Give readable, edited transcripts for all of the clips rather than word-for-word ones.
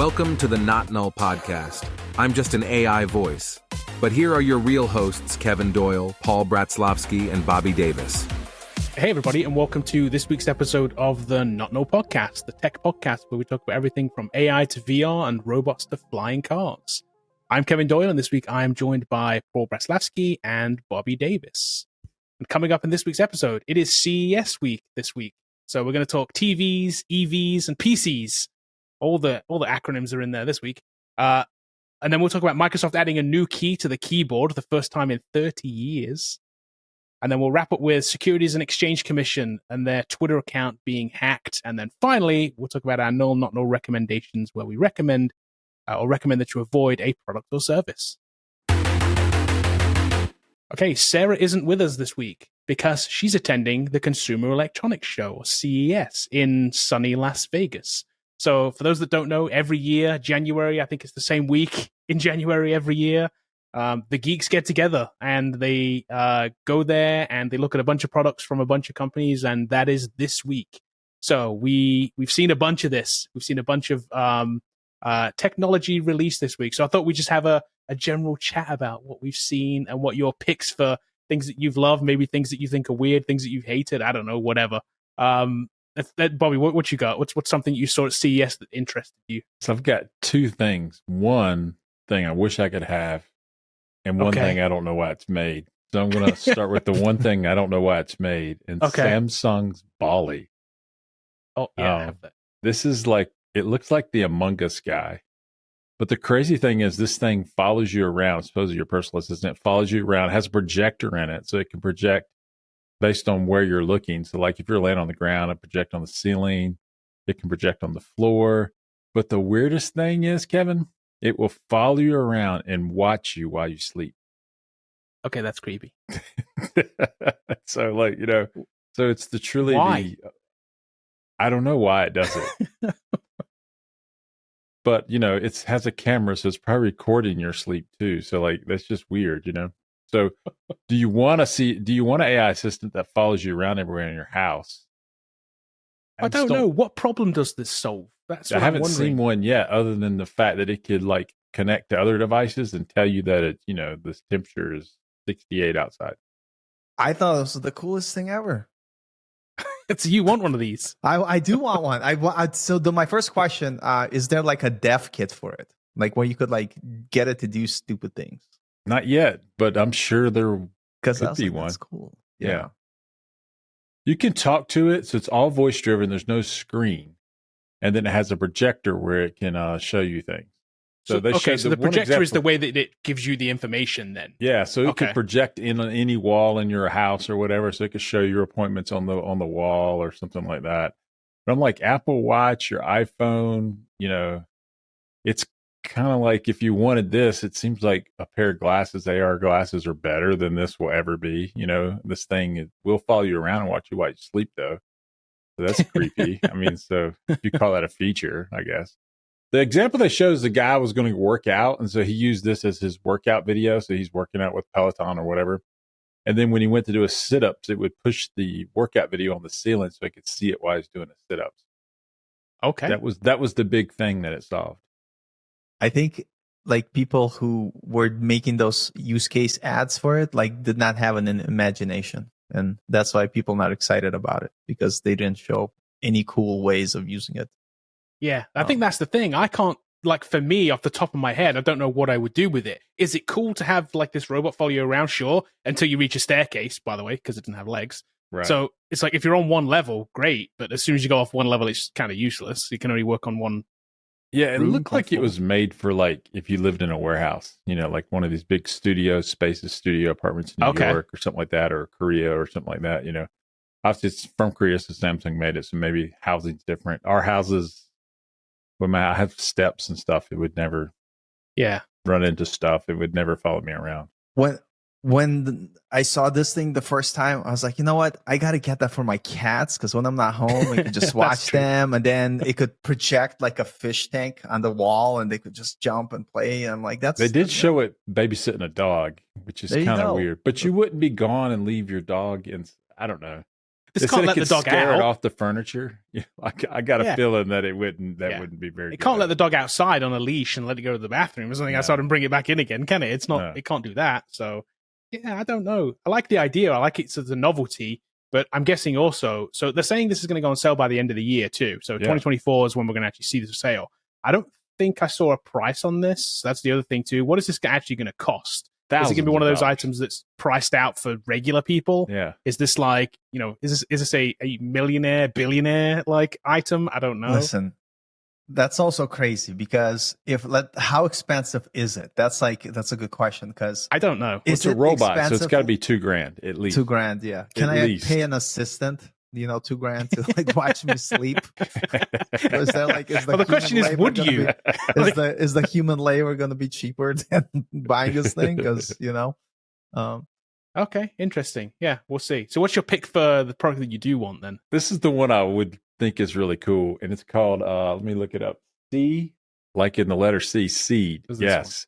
Welcome to the Not Null Podcast. I'm just an AI voice. But here are your real hosts, Kevin Doyle, Paul Bratzlovsky, and Bobby Davis. Hey, everybody, and welcome to this week's episode of the Not Null Podcast, the tech podcast where we talk about everything from AI to VR and robots to flying cars. I'm Kevin Doyle, and this week I am joined by Paul Bratzlovsky and Bobby Davis. And coming up in this week's episode, it is CES week this week. So we're going to talk TVs, EVs, and PCs. All the acronyms are in there this week. And then we'll talk about Microsoft adding a new key to the keyboard, the first time in 30 years. And then we'll wrap up with Securities and Exchange Commission and their Twitter account being hacked. And then finally, we'll talk about our null, not null recommendations, where we recommend that you avoid a product or service. Okay, Sarah isn't with us this week because she's attending the Consumer Electronics Show, or CES, in sunny Las Vegas. So for those that don't know, every year, January, I think it's the same week in January every year, the geeks get together and they go there and they look at a bunch of products from a bunch of companies, and that is this week. So we've seen a bunch of this. We've seen a bunch of technology released this week. So I thought we'd just have a general chat about what we've seen and what your picks for things that you've loved, maybe things that you think are weird, things that you've hated, I don't know, whatever. Bobby, what you got? What's something you saw at CES that interested you? So I've got two things. One thing I wish I could have, and one thing I don't know why it's made. So I'm going to start with the one thing I don't know why it's made, and Samsung's Bali. Oh, yeah, I have that. This is like, it looks like the Among Us guy. But the crazy thing is this thing follows you around. Supposedly your personal assistant follows you around. It has a projector in it, so it can project based on where you're looking. So like if you're laying on the ground, it project on the ceiling. It can project on the floor. But the weirdest thing is, Kevin, it will follow you around and watch you while you sleep. Okay, that's creepy. So like, so it's the truly why? I don't know why it does it. But, it has a camera, so it's probably recording your sleep too. So like, that's just weird, So do you want an AI assistant that follows you around everywhere in your house? I don't know. What problem does this solve? That's what I haven't I'm wondering. seen one yet, other than the fact that it could like connect to other devices and tell you that this temperature is 68 outside. I thought this was the coolest thing ever. So you want one of these? I do want one. So my first question, is there like a dev kit for it? Like where you could like get it to do stupid things? Not yet, but I'm sure there could be one. That's cool. Yeah. You can talk to it, so it's all voice driven. There's no screen, and then it has a projector where it can show you things. So the projector is the way that it gives you the information. Then so it could project in on any wall in your house or whatever, so it could show your appointments on the wall or something like that. But I'm like, Apple Watch, your iPhone, it's kind of like if you wanted this, it seems like a pair of glasses, AR glasses, are better than this will ever be. This thing will follow you around and watch you while you sleep, though. So that's creepy. I mean, so if you call that a feature, I guess. The example they show is the guy was going to work out, and so he used this as his workout video. So he's working out with Peloton or whatever. And then when he went to do his sit-ups, it would push the workout video on the ceiling so he could see it while he's doing his sit-ups. Okay. That was the big thing that it solved. I think like people who were making those use case ads for it, like did not have an imagination. And that's why people are not excited about it, because they didn't show any cool ways of using it. Yeah, I think that's the thing. I can't, like, for me, off the top of my head, I don't know what I would do with it. Is it cool to have, like, this robot follow you around? Sure, until you reach a staircase, by the way, because it doesn't have legs. Right. So it's like, if you're on one level, great. But as soon as you go off one level, it's kind of useless. You can only work on one. Yeah, it looked like it was made for, like, if you lived in a warehouse, like one of these big studio apartments in New York or something like that, or Korea or something like that, Obviously, it's from Korea, so Samsung made it, so maybe housing's different. Our houses, when I have steps and stuff, it would never run into stuff. It would never follow me around. When I saw this thing the first time, I was like, you know what? I got to get that for my cats, because when I'm not home, we can just watch them. And then it could project like a fish tank on the wall and they could just jump and play. And I'm like, they did show it babysitting a dog, which is kind of weird. But you wouldn't be gone and leave your dog in, I don't know. This can't let the dog scare out. it off the furniture. Yeah, I got a feeling that it wouldn't. That wouldn't be very. It can't let the dog outside on a leash and let it go to the bathroom or something outside and bring it back in again, can it? It's not. No. It can't do that. So yeah, I don't know. I like the idea. I like it as a novelty, but I'm guessing also. So they're saying this is going to go on sale by the end of the year too. So 2024 is when we're going to actually see this for sale. I don't think I saw a price on this. That's the other thing too. What is this actually going to cost? Is it going to be one of those items that's priced out for regular people? Yeah. Is this like, is this a millionaire, billionaire like item? I don't know. Listen, that's also crazy because how expensive is it? That's a good question because I don't know. It's a robot, so it's got to be $2,000 at least. $2,000, yeah. Can I pay an assistant? $2,000 to like watch me sleep? Or is that like? The question is, would you? Is the human labor going to be cheaper than buying this thing? Because Okay, interesting. Yeah, we'll see. So, what's your pick for the product that you do want then? This is the one I would think is really cool, and it's called. Let me look it up. C, like in the letter C, seed. Yes.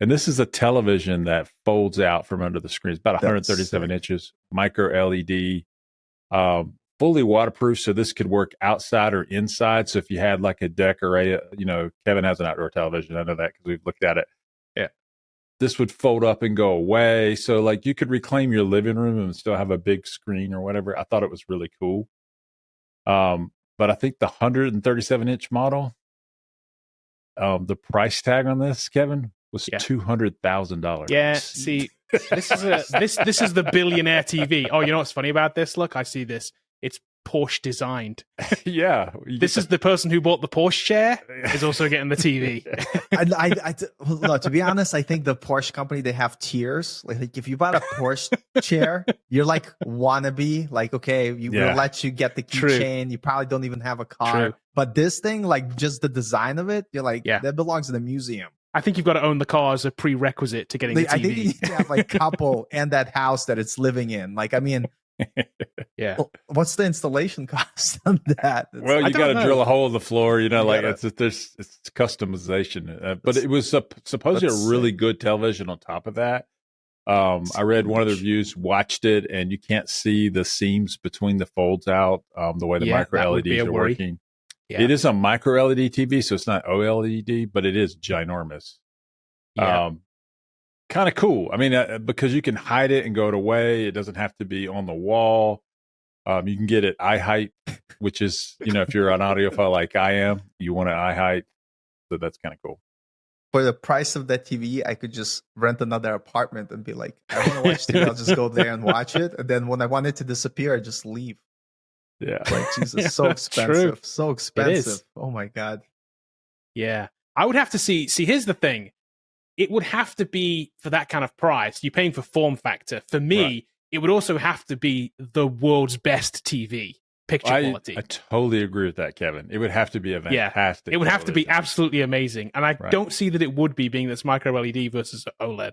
And this is a television that folds out from under the screen. It's about 137 inches, micro LED. Fully waterproof, so this could work outside or inside. So if you had like a deck or Kevin has an outdoor television. I know that because we've looked at it. Yeah, this would fold up and go away. So like you could reclaim your living room and still have a big screen or whatever. I thought it was really cool. But I think the 137-inch model, the price tag on this, Kevin, was $200,000. Yeah, see, this is the billionaire TV. Oh, you know what's funny about this? Look, I see this. It's Porsche designed. Yeah. This is the person who bought the Porsche chair is also getting the TV. No, to be honest, I think the Porsche company, they have tiers. Like if you bought a Porsche chair, you're like wannabe. Like, okay, we'll let you get the keychain. You probably don't even have a car. True. But this thing, like just the design of it, you're like, that belongs in the museum. I think you've got to own the car as a prerequisite to getting the TV. I think you need to have like couple and that house that it's living in. Like, I mean, what's the installation cost on that? Well, you got to drill a hole in the floor. It's customization. But it was supposedly a really good television on top of that. I read one of the reviews, watched it, and you can't see the seams between the folds out the way the micro LEDs are working. Yeah. It is a micro LED TV, so it's not OLED, but it is ginormous. Yeah. Kind of cool. I mean, because you can hide it and go away. It doesn't have to be on the wall. You can get it eye height, which is, if you're an audiophile like I am, you want an eye height. So that's kind of cool. For the price of that TV, I could just rent another apartment and be like, I want to watch TV. I'll just go there and watch it. And then when I want it to disappear, I just leave. Yeah. Like, Jesus, so expensive. So expensive. Oh my God. Yeah. I would have to see, here's the thing. It would have to be for that kind of price. You're paying for form factor. For me, it would also have to be the world's best TV picture quality. I totally agree with that, Kevin. It would have to be a fantastic. It would have to be absolutely amazing. And I don't see that it would be, being that's micro LED versus OLED.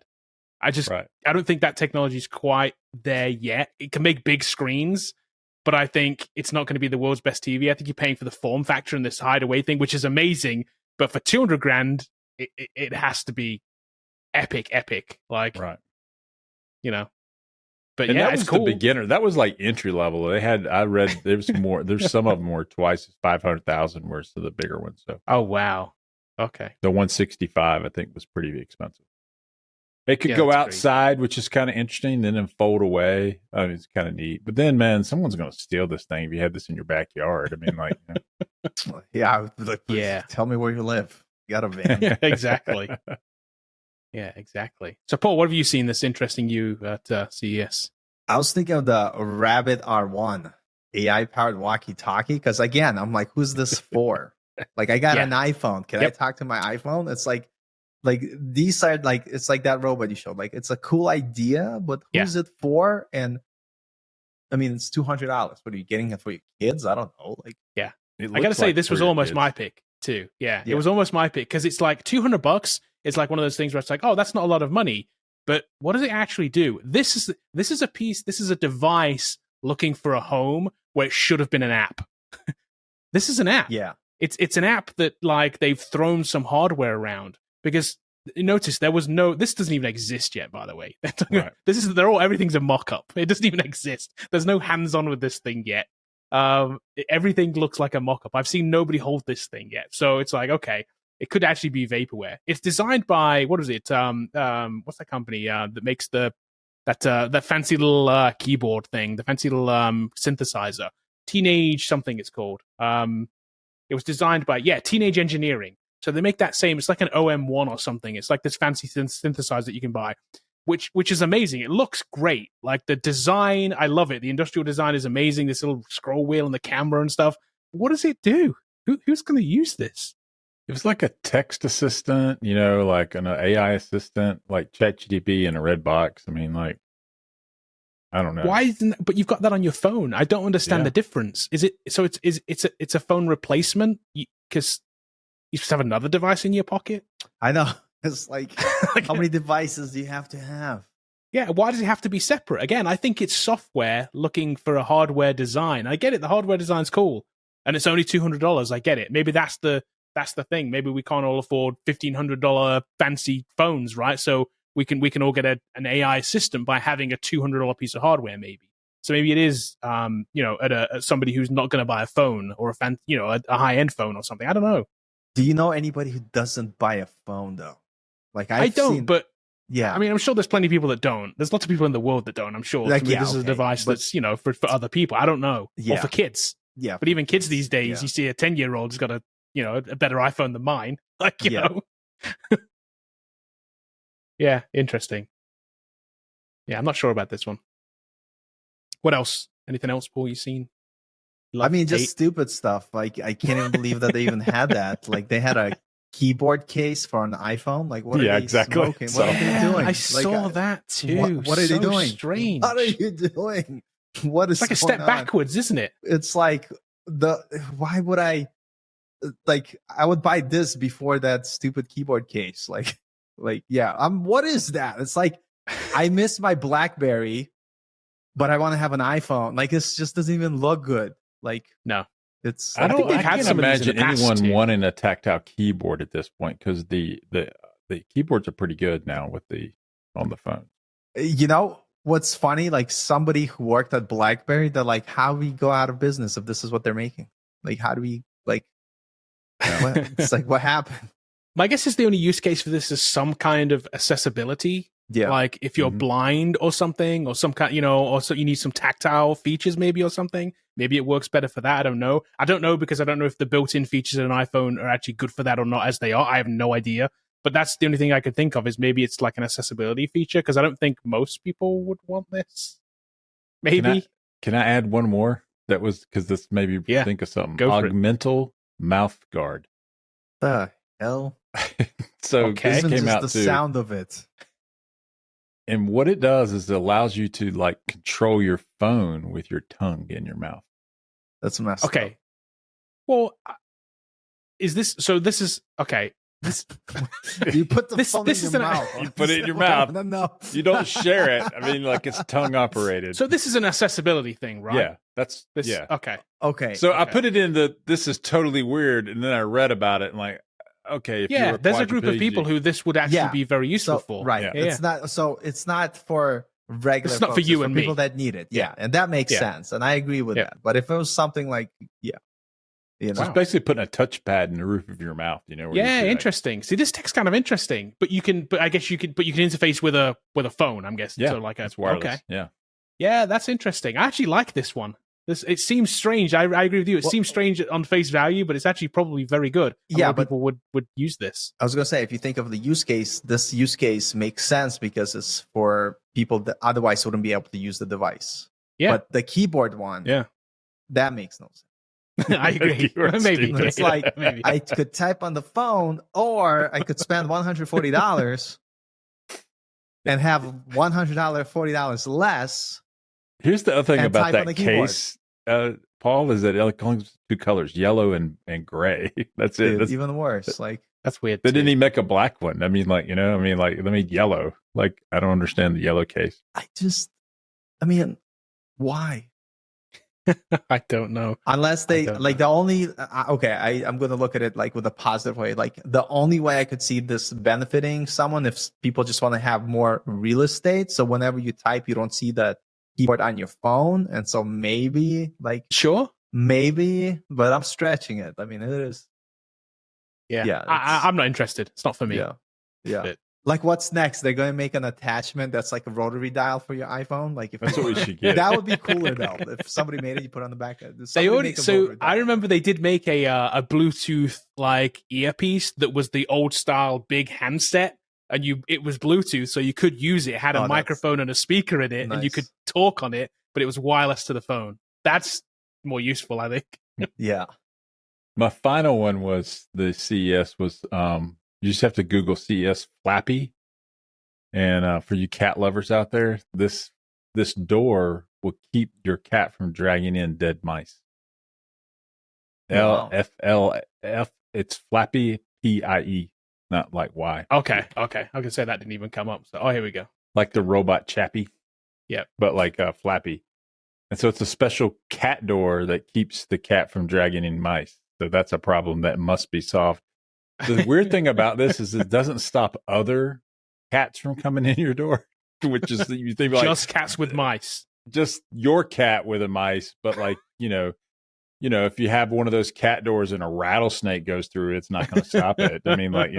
I don't think that technology is quite there yet. It can make big screens, but I think it's not going to be the world's best TV. I think you're paying for the form factor and this hideaway thing, which is amazing. But for $200,000, it has to be epic. Like, But and that was it's cool. The beginner. That was like entry level. I read there's more. There's some of them were twice as 500,000 worth of the bigger ones. So. Oh wow. Okay. The 165 I think was pretty expensive. It could go outside, which is kind of interesting, then fold away. I mean, it's kind of neat. But then, man, someone's going to steal this thing if you had this in your backyard. I mean, like, tell me where you live. You got a van. Exactly. Yeah, exactly. So, Paul, what have you seen that's interesting you at CES? I was thinking of the Rabbit R1 AI-powered walkie-talkie because, again, I'm like, who's this for? Like, I got an iPhone. Can I talk to my iPhone? It's like these are like, it's like that robot you showed. Like, it's a cool idea, but who's it for? And I mean, it's $200. What are you getting it for your kids? I don't know. Like, I got to say, this was almost my pick too. Yeah, it was almost my pick because it's like $200. It's like one of those things where it's like, oh, that's not a lot of money, but what does it actually do? This is a device looking for a home where it should have been an app. This is an app. Yeah. It's an app that like they've thrown some hardware around because notice there was no. This doesn't even exist yet, by the way. Right. Everything's a mock-up. It doesn't even exist. There's no hands-on with this thing yet. Everything looks like a mock-up. I've seen nobody hold this thing yet, so it's like, okay, it could actually be vaporware. It's designed by what is it? What's that company that makes that fancy little keyboard thing, the fancy little synthesizer? Teenage something it's called. It was designed by Teenage Engineering. So they make that same. It's like an OM1 or something. It's like this fancy synthesizer that you can buy, which is amazing. It looks great. Like the design, I love it. The industrial design is amazing. This little scroll wheel and the camera and stuff. What does it do? Who's going to use this? It was like a text assistant, like an AI assistant, like ChatGPT in a red box. I mean, like, I don't know. Why isn't? But you've got that on your phone. I don't understand the difference. Is it so? It's a phone replacement because you just have another device in your pocket. I know. It's like, how many devices do you have to have? Yeah, why does it have to be separate? Again, I think it's software looking for a hardware design. I get it. The hardware design's cool, and it's only $200. I get it. Maybe that's the thing. Maybe we can't all afford $1,500 fancy phones, right? So we can all get an AI system by having a $200 piece of hardware, maybe. So maybe it is, at somebody who's not going to buy a phone or a high end phone or something. I don't know. Do you know anybody who doesn't buy a phone though? Like I don't, but yeah. I mean, I'm sure there's plenty of people that don't. There's lots of people in the world that don't. I'm sure. Like, this is a device that's for other people. I don't know. Yeah. Or for kids. Yeah. But even kids these days, you see a 10-year-old who's got a better iPhone than mine. Like, you know. Yeah, interesting. Yeah, I'm not sure about this one. What else? Anything else, Paul, you've seen? Just stupid stuff. Like, I can't even believe that they even had that. Like, they had a keyboard case for an iPhone. Like, what are they smoking? What are they doing? I saw that too. What are they doing? Strange. What are you doing? What is it's like a step backwards, isn't it? It's like why would I would buy this before that stupid keyboard case. What is that? It's like, I miss my BlackBerry, but I want to have an iPhone. Like, this just doesn't even look good. Like, no, it's. I can't imagine anyone wanting a tactile keyboard at this point because the keyboards are pretty good now on the phone. You know what's funny? Like, somebody who worked at BlackBerry, they're like, "How do we go out of business if this is what they're making? Like, how do we it's like, what happened?" My guess is the only use case for this is some kind of accessibility. Yeah. Like if you're blind or something, or some kind, or so you need some tactile features maybe or something. Maybe it works better for that. I don't know. Because I don't know if the built-in features in an iPhone are actually good for that or not as they are. I have no idea. But that's the only thing I could think of is maybe it's like an accessibility feature because I don't think most people would want this. Maybe. Can I add one more? That was because this made me think of something. Augmental mouth guard. The hell? So this came out the too. Sound of it. And what it does is it allows you to like control your phone with your tongue in your mouth. That's messed up. Okay. Well, is this so? This is okay. You put the phone in your mouth. You put it in your mouth. No. You don't share it. I mean, like it's tongue operated. So this is an accessibility thing, right? Yeah, that's this. Yeah. Okay. So I put it in this is totally weird, and then I read about it and like, okay, if there's a group of people who this would actually be very useful for. Right. Yeah. It's not for regular. It's not folks, for you it's and for people me. that need it. Yeah, and that makes sense, and I agree with that. But if it was something like, it's basically putting a touchpad in the roof of your mouth. Yeah, interesting. See, this tech's kind of interesting, but I guess you can interface with a phone. I'm guessing. Yeah, so like it's wireless. Okay. Yeah, that's interesting. I actually like this one. It seems strange. I agree with you. It seems strange on face value, but it's actually probably very good. But people would use this. I was going to say, if you think of the use case, this use case makes sense because it's for people that otherwise wouldn't be able to use the device. Yeah. But the keyboard one, that makes no sense. I agree. Maybe. It's like, I could type on the phone, or I could spend $140 and have $100, $40 less. Here's the other thing about that case, Paul, is that it only has two colors, yellow and gray. That's it. That's even worse. That's weird. They didn't even make a black one. I mean, they made yellow. Like, I don't understand the yellow case. Why? I don't know. Unless they don't like know. the only I'm going to look at it like with a positive way. Like the only way I could see this benefiting someone if people just want to have more real estate. So whenever you type, you don't see the keyboard on your phone, and so maybe Sure. but I'm stretching it. I mean, it is. Yeah. I'm not interested. It's not for me. Yeah. But like, what's next? They're going to make an attachment that's like a rotary dial for your iPhone. Like, if That's what we should get. that would be cooler though. If somebody made it, you put it on the back. they already. So I remember they did make a Bluetooth like earpiece that was the old style big handset, and it was Bluetooth, so you could use it. It had a microphone and a speaker in it, and you could talk on it, but it was wireless to the phone. That's more useful, I think. Yeah. My final one was the CES was you just have to Google CES Flappy, and for you cat lovers out there, this door will keep your cat from dragging in dead mice. Wow. LFLF. It's Flappy PIE, not like Y. Okay. I can say that didn't even come up. So here we go. Like the robot Chappie. Yep. But like Flappy. And so it's a special cat door that keeps the cat from dragging in mice. So that's a problem that must be solved. The weird thing about this is it doesn't stop other cats from coming in your door, which is you think like just cats with mice, just your cat with a mice. But like you know, if you have one of those cat doors and a rattlesnake goes through it, it's not going to stop it. I mean, like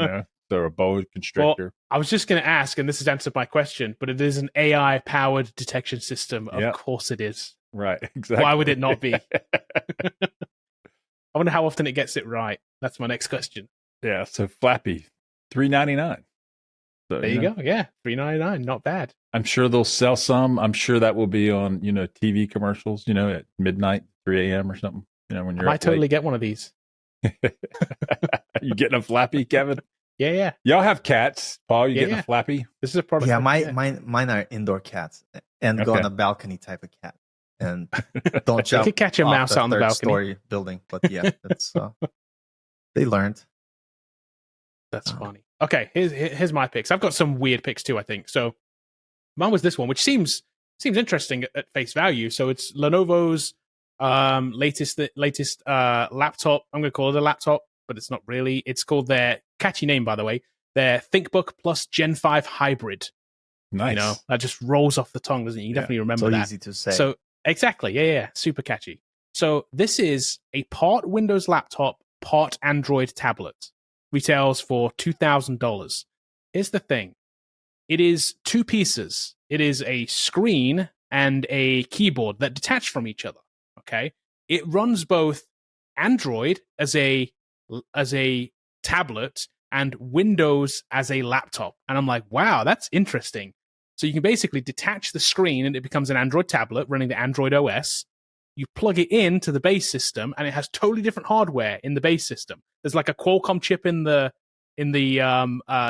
so a boa constrictor. Well, I was just going to ask, and this has answered my question, but it is an AI powered detection system. Of course, it is. Right. Exactly. Why would it not be? I wonder how often it gets it right. That's my next question. Yeah, so Flappy, $3.99. So, there you go. Yeah, $3.99, not bad. I'm sure they'll sell some. I'm sure that will be on TV commercials. At midnight, 3 a.m. or something. When you're I might totally get one of these. You getting a Flappy, Kevin? Yeah. Y'all have cats, Paul. You getting a Flappy? This is a product. Yeah, mine are indoor cats and go on a balcony type of cat. And don't jump. You could catch a mouse out on the balcony. Story building, but yeah, it's they learned. That's funny. Okay, here's my picks. I've got some weird picks too, I think. So mine was this one, which seems interesting at face value. So it's Lenovo's latest laptop. I'm going to call it a laptop, but it's not really. It's called their catchy name, by the way. Their ThinkBook Plus Gen 5 Hybrid. Nice. That just rolls off the tongue, doesn't it? You definitely remember that. So easy to say. So exactly, yeah, super catchy. So this is a part Windows laptop, part Android tablet. Retails for $2,000. Here's the thing. It is two pieces. It is a screen and a keyboard that detach from each other. Okay. It runs both Android as a tablet and Windows as a laptop. And I'm like, wow, that's interesting. So you can basically detach the screen and it becomes an Android tablet running the Android OS. You plug it into the base system and it has totally different hardware in the base system. There's like a Qualcomm chip in the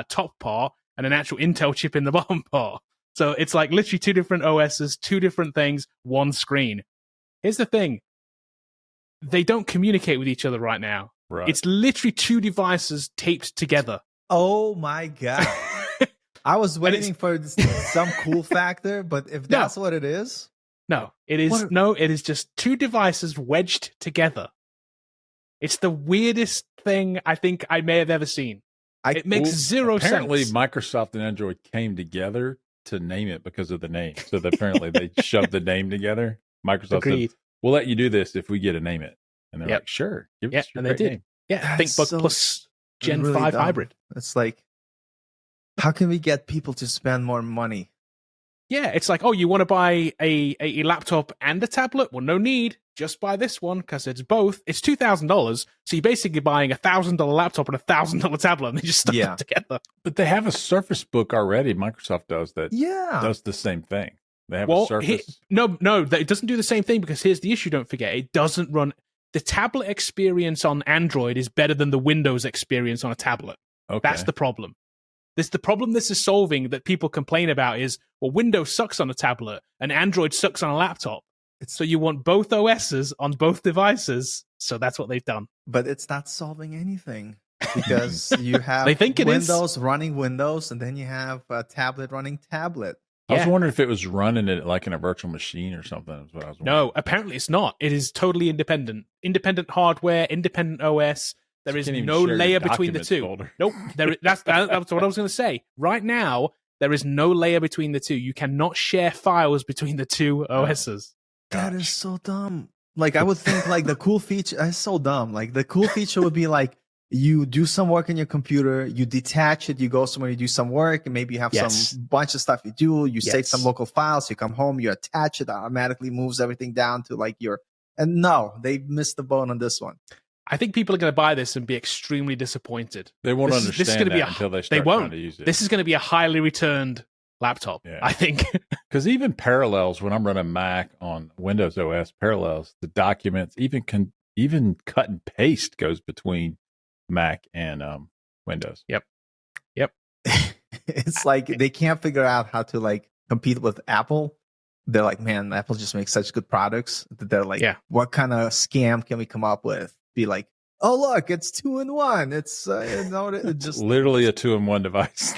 top part and an actual Intel chip in the bottom part. So it's like literally two different OSs, two different things, one screen. Here's the thing. They don't communicate with each other right now. Right. It's literally two devices taped together. Oh my God. I was waiting for some cool factor, but if that's what it is. No, it is it is just two devices wedged together. It's the weirdest thing I think I may have ever seen. It makes zero sense. Apparently, Microsoft and Android came together to name it because of the name. So apparently they shoved the name together. Microsoft said, we'll let you do this if we get to name it. And they're like, sure. Give us your and they did. name. Yeah, ThinkBook Plus Gen really 5 dumb. Hybrid. It's like, how can we get people to spend more money? Yeah, it's like, you want to buy a laptop and a tablet? Well, no need. Just buy this one because it's both. It's $2,000. So you're basically buying $1,000 laptop and $1,000 tablet and they just stuck them together. But they have a Surface Book already. Microsoft does that. Yeah. Does the same thing. They have a Surface. No, it doesn't do the same thing because here's the issue, don't forget. It doesn't run. The tablet experience on Android is better than the Windows experience on a tablet. Okay. That's the problem. The problem this is solving that people complain about is, well, Windows sucks on a tablet and Android sucks on a laptop. So you want both OSs on both devices. So that's what they've done. But it's not solving anything because you have they think it Windows running Windows and then you have a tablet running tablet. I was Yeah. wondering if it was running it like in a virtual machine or something. Is what I was wondering. No, apparently it's not. It is totally independent. Independent hardware, independent OS. There is Can't even no share your layer between the documents two. folder. Nope. That's what I was going to say. Right now, there is no layer between the two. You cannot share files between the two OSs. That is so dumb. Like, I would think like the cool feature. That's so dumb. Like, the cool feature would be like, you do some work in your computer, you detach it, you go somewhere, you do some work, and maybe you have some bunch of stuff you do. You save some local files, you come home, you attach it, automatically moves everything down to like your. And no, they missed the boat on this one. I think people are going to buy this and be extremely disappointed. They won't This is understand gonna be that until they start they won't. trying to use it. This is going to be a highly returned laptop, Yeah. I think. Because even Parallels, when I'm running Mac on Windows OS, Parallels, the documents, even cut and paste goes between Mac and Windows. Yep. It's like they can't figure out how to like compete with Apple. They're like, man, Apple just makes such good products that they're like, what kind of scam can we come up with? Be like, oh look, it's 2-in-1. It's it just literally a 2-in-1 device.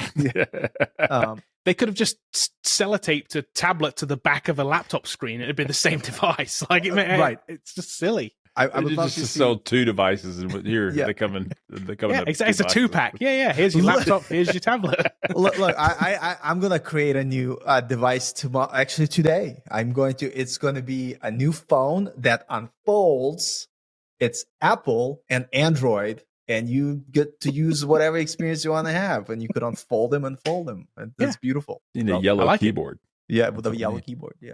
They could have just sellotaped a tablet to the back of a laptop screen. It'd be the same device. Like, right? It's just silly. I would love just sell 2 devices, and here they come in. Yeah, exactly. It's a 2-pack. Yeah. Here's your laptop. Here's your tablet. look, I'm gonna create a new device tomorrow. Actually, today it's going to be a new phone that unfolds. It's Apple and Android, and you get to use whatever experience you want to have, and you could unfold them and fold them. And it's beautiful. In a yellow keyboard. Yeah, with a yellow keyboard. Yeah.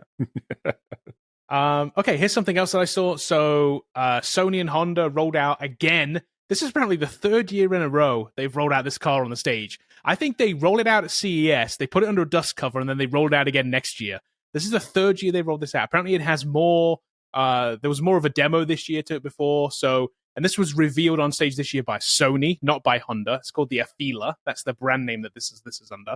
Okay, here's something else that I saw. So Sony and Honda rolled out again. This is apparently the third year in a row they've rolled out this car on the stage. I think they rolled it out at CES, they put it under a dust cover, and then they rolled it out again next year. This is the third year they've rolled this out. Apparently it has more, there was more of a demo this year to it before. So, and this was revealed on stage this year by Sony, not by Honda. It's called the Afeela. That's the brand name that this is under.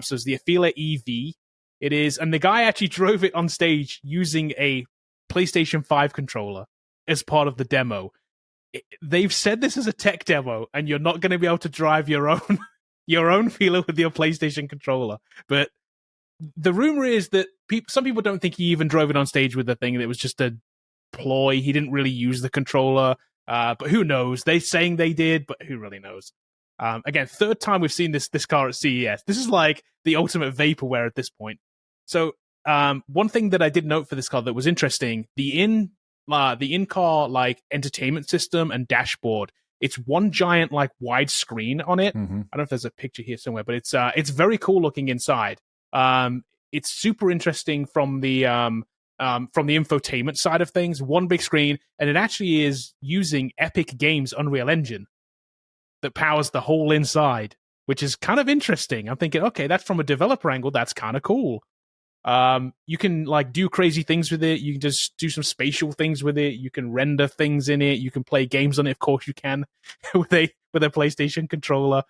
So it's the Afeela EV. It is, and the guy actually drove it on stage using a PlayStation 5 controller as part of the demo. They've said this is a tech demo, and you're not going to be able to drive your own Afeela with your PlayStation controller. But the rumor is that some people don't think he even drove it on stage with the thing. It was just a ploy. He didn't really use the controller, but who knows? They're saying they did, but who really knows? Again, third time we've seen this car at CES. This is like the ultimate vaporware at this point. So one thing that I did note for this car that was interesting, the in-car like entertainment system and dashboard, it's one giant like wide screen on it. Mm-hmm. I don't know if there's a picture here somewhere, but it's very cool looking inside. It's super interesting from the infotainment side of things. One big screen, and it actually is using Epic Games Unreal Engine that powers the whole inside, which is kind of interesting. I'm thinking, okay, that's from a developer angle, that's kind of cool. You can like do crazy things with it. You can just do some spatial things with it. You can render things in it. You can play games on it. Of course you can with a PlayStation controller.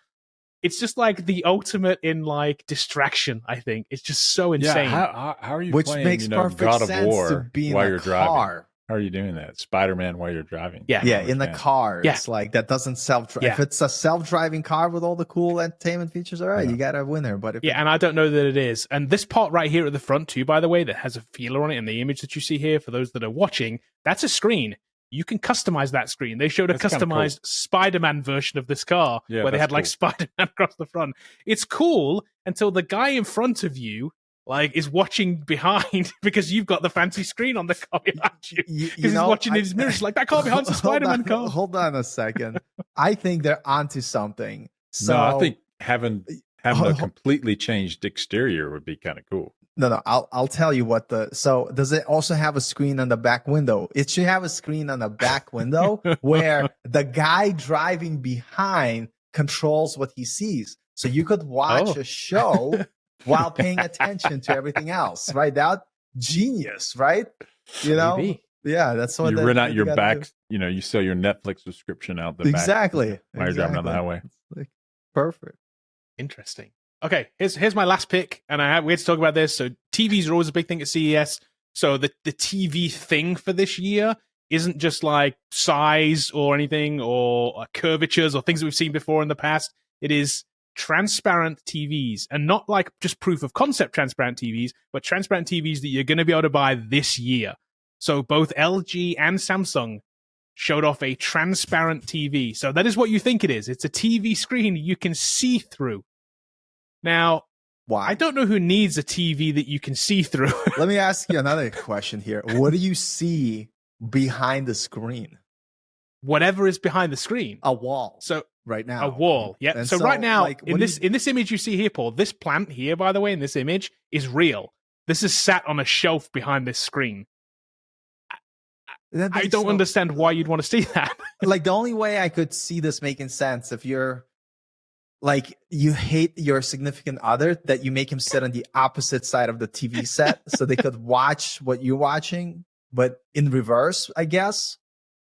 It's just like the ultimate in like distraction. I think it's just so insane. Yeah, how are you Which playing, makes perfect God of sense War to be in while a you're car. driving? How are you doing that? Spider-Man while you're driving? Yeah, in the car. Yeah. It's like that doesn't self-drive. Yeah. If it's a self-driving car with all the cool entertainment features, all right, you got a winner. But if and I don't know that it is. And this part right here at the front too, by the way, that has a feeler on it, and the image that you see here for those that are watching, that's a screen. You can customize that screen. They showed a That's customized cool. Spider-Man version of this car where they that's had like cool. Spider-Man across the front. It's cool until the guy in front of you like is watching behind because you've got the fancy screen on the car behind you. Because he's watching in his mirror. He's like, that car behind's a Spider-Man car. Hold on a second. I think they're onto something. So No, I think having a completely changed exterior would be kind of cool. No, I'll tell you what so does it also have a screen on the back window? It should have a screen on the back window where the guy driving behind controls what he sees. So you could watch a show while paying attention to everything else, right? That genius, right? You know? Maybe. Yeah, that's what you rent out your back, you sell your Netflix subscription out the back. Exactly. While you're driving down the highway. Like, perfect. Interesting. Okay, here's my last pick, and we had to talk about this. So TVs are always a big thing at CES. So the TV thing for this year isn't just like size or anything or curvatures or things that we've seen before in the past. It is transparent TVs, and not like just proof of concept transparent TVs, but transparent TVs that you're going to be able to buy this year. So both LG and Samsung showed off a transparent TV. So that is what you think it is. It's a TV screen you can see through. Now, Why? I don't know who needs a TV that you can see through. Let me ask you another question here. What do you see behind the screen? Whatever is behind the screen. A wall. So right now. a wall. Yeah. And So right now, like, in this image you see here, Paul, this plant here, by the way, in this image is real. This is sat on a shelf behind this screen. I don't understand why you'd want to see that. Like, the only way I could see this making sense, if you're like, you hate your significant other, that you make him sit on the opposite side of the TV set so they could watch what you're watching, but in reverse, I guess.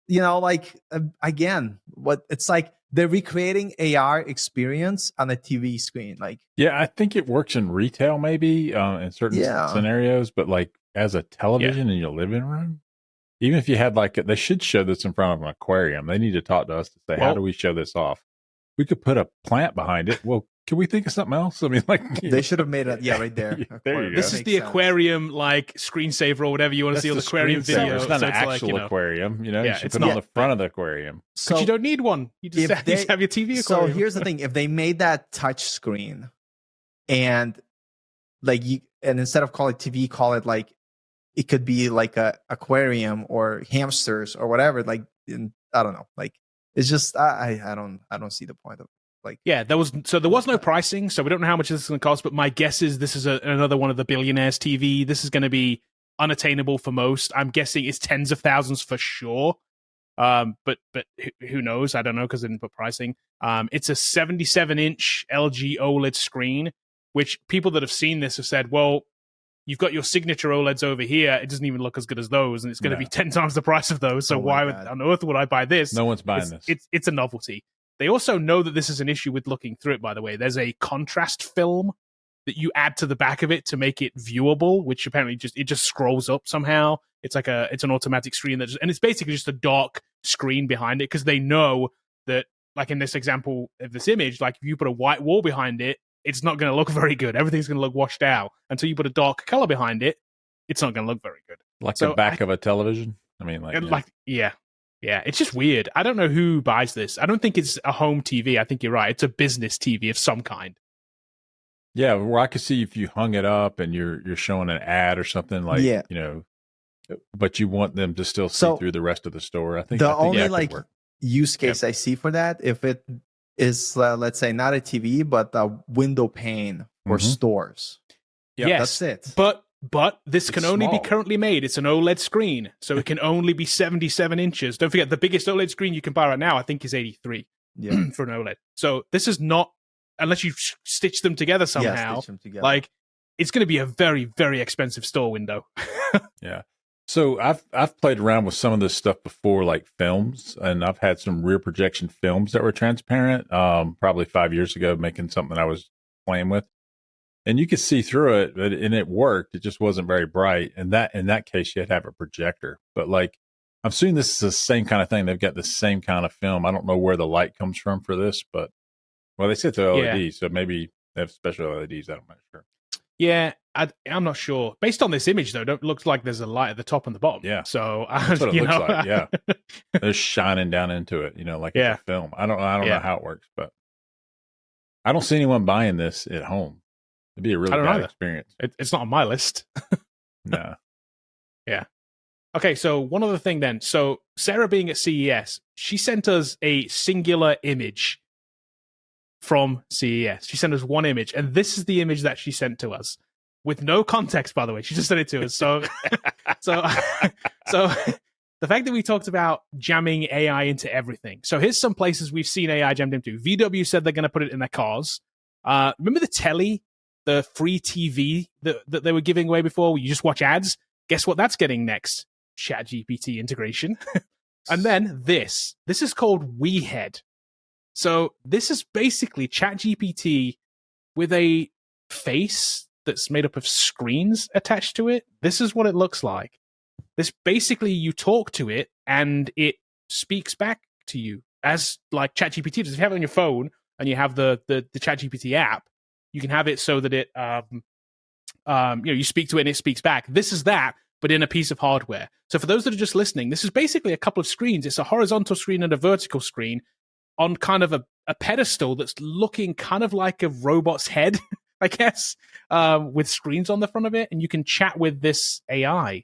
You know, like, again, what it's like, they're recreating AR experience on a TV screen. Like, yeah, I think it works in retail maybe in certain scenarios, but like as a television in your living room, even if you had like, they should show this in front of an aquarium. They need to talk to us to say, how do we show this off? We could put a plant behind it. Well, can we think of something else? I mean, like, they should have made it. Yeah, right there. There you go. This is the aquarium, like screensaver or whatever you want to see on the aquarium video. It's not so an actual aquarium, you know. Yeah, you should put it on the front of the aquarium. So you don't need one. You just have your TV aquarium. So here's the thing: if they made that touch screen, and like and instead of call it TV, call it like, it could be like a aquarium or hamsters or whatever. Like, I don't know. Like, it's just I don't see the point of. Like, yeah, there was no pricing, so we don't know how much this is going to cost. But my guess is this is another one of the billionaires' TV. This is going to be unattainable for most. I'm guessing it's tens of thousands for sure. But who knows? I don't know because they didn't put pricing. It's a 77-inch LG OLED screen, which people that have seen this have said, well, you've got your signature OLEDs over here. It doesn't even look as good as those, and it's going to be 10 times the price of those. So why on earth would I buy this? No one's buying this. It's a novelty. They also know that this is an issue with looking through it, by the way. There's a contrast film that you add to the back of it to make it viewable, which apparently just scrolls up somehow. It's like it's an automatic screen and it's basically just a dark screen behind it, because they know that, like in this example of this image, like if you put a white wall behind it, it's not going to look very good. Everything's going to look washed out. Until you put a dark color behind it, it's not going to look very good. Like the back of a television? I mean, Yeah, it's just weird. I don't know who buys this. I don't think it's a home TV. I think you're right. It's a business TV of some kind. Yeah, where I could see if you hung it up and you're showing an ad or something like, you know, but you want them to still see through the rest of the store. I think the only like use case I see for that, if it is, let's say, not a TV, but a window pane for stores. Yeah, yes, that's it. But this can only be currently made. It's an OLED screen, so it can only be 77 inches. Don't forget, the biggest OLED screen you can buy right now, I think, is 83 for an OLED. So this is not, unless you stitch them together somehow, like, it's going to be a very, very expensive store window. Yeah. So I've played around with some of this stuff before, like films, and I've had some rear projection films that were transparent, probably 5 years ago, making something I was playing with. And you could see through it, and it worked. It just wasn't very bright. And in that case, you had to have a projector. But like, I'm assuming this is the same kind of thing. They've got the same kind of film. I don't know where the light comes from for this, but well, they said the LED, so maybe they have special LEDs. I'm not sure. Yeah, I'm not sure. Based on this image, though, it looks like there's a light at the top and the bottom. Yeah, so that's what it looks like. Yeah, they're shining down into it. You know, like it's a film. I don't know how it works, but I don't see anyone buying this at home. It'd be a really bad experience. It's not on my list. No. Yeah. Okay, so one other thing then. So Sarah, being at CES, she sent us a singular image from CES. She sent us one image, and this is the image that she sent to us with no context, by the way. She just sent it to us. So the fact that we talked about jamming AI into everything. So here's some places we've seen AI jammed into. VW said they're going to put it in their cars. Remember the telly? The free TV that they were giving away before, where you just watch ads? Guess what that's getting next? ChatGPT integration. And then this is called WeHead. So this is basically ChatGPT with a face that's made up of screens attached to it. This is what it looks like. This basically, you talk to it and it speaks back to you as like ChatGPT does. If you have it on your phone and you have the ChatGPT app, you can have it so that it you speak to it and it speaks back. This is that, but in a piece of hardware. So for those that are just listening, this is basically a couple of screens. It's a horizontal screen and a vertical screen on kind of a pedestal that's looking kind of like a robot's head, I guess, with screens on the front of it, and you can chat with this AI.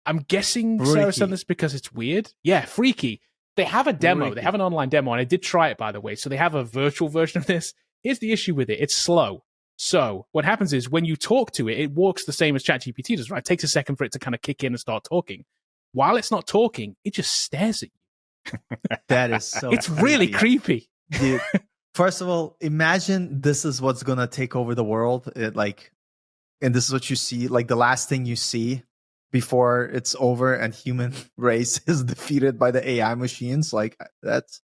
I'm guessing Freaky. Sarah sent this because it's weird. Yeah, freaky. They have a demo. Freaky. They have an online demo, and I did try it, by the way. So they have a virtual version of this. Here's the issue with it. It's slow. So what happens is when you talk to it, it works the same as ChatGPT does, right? It takes a second for it to kind of kick in and start talking. While it's not talking, it just stares at you. That is so It's really creepy. Dude, first of all, imagine this is what's gonna take over the world. And this is what you see, like the last thing you see before it's over and human race is defeated by the AI machines. Like that's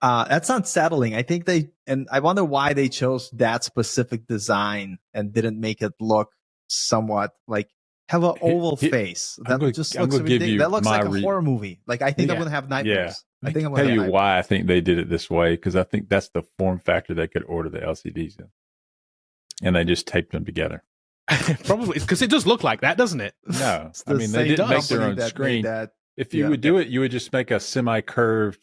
unsettling. I think I wonder why they chose that specific design and didn't make it look somewhat like have an oval face. That looks ridiculous. That looks like a horror movie. Like I think I'm gonna have nightmares. I think I'm gonna tell you why I think they did it this way, because I think that's the form factor they could order the LCDs in, and they just taped them together. Probably because it does look like that, doesn't it? No, I mean they didn't make their own screen. If you would do it, you would just make a semi-curved,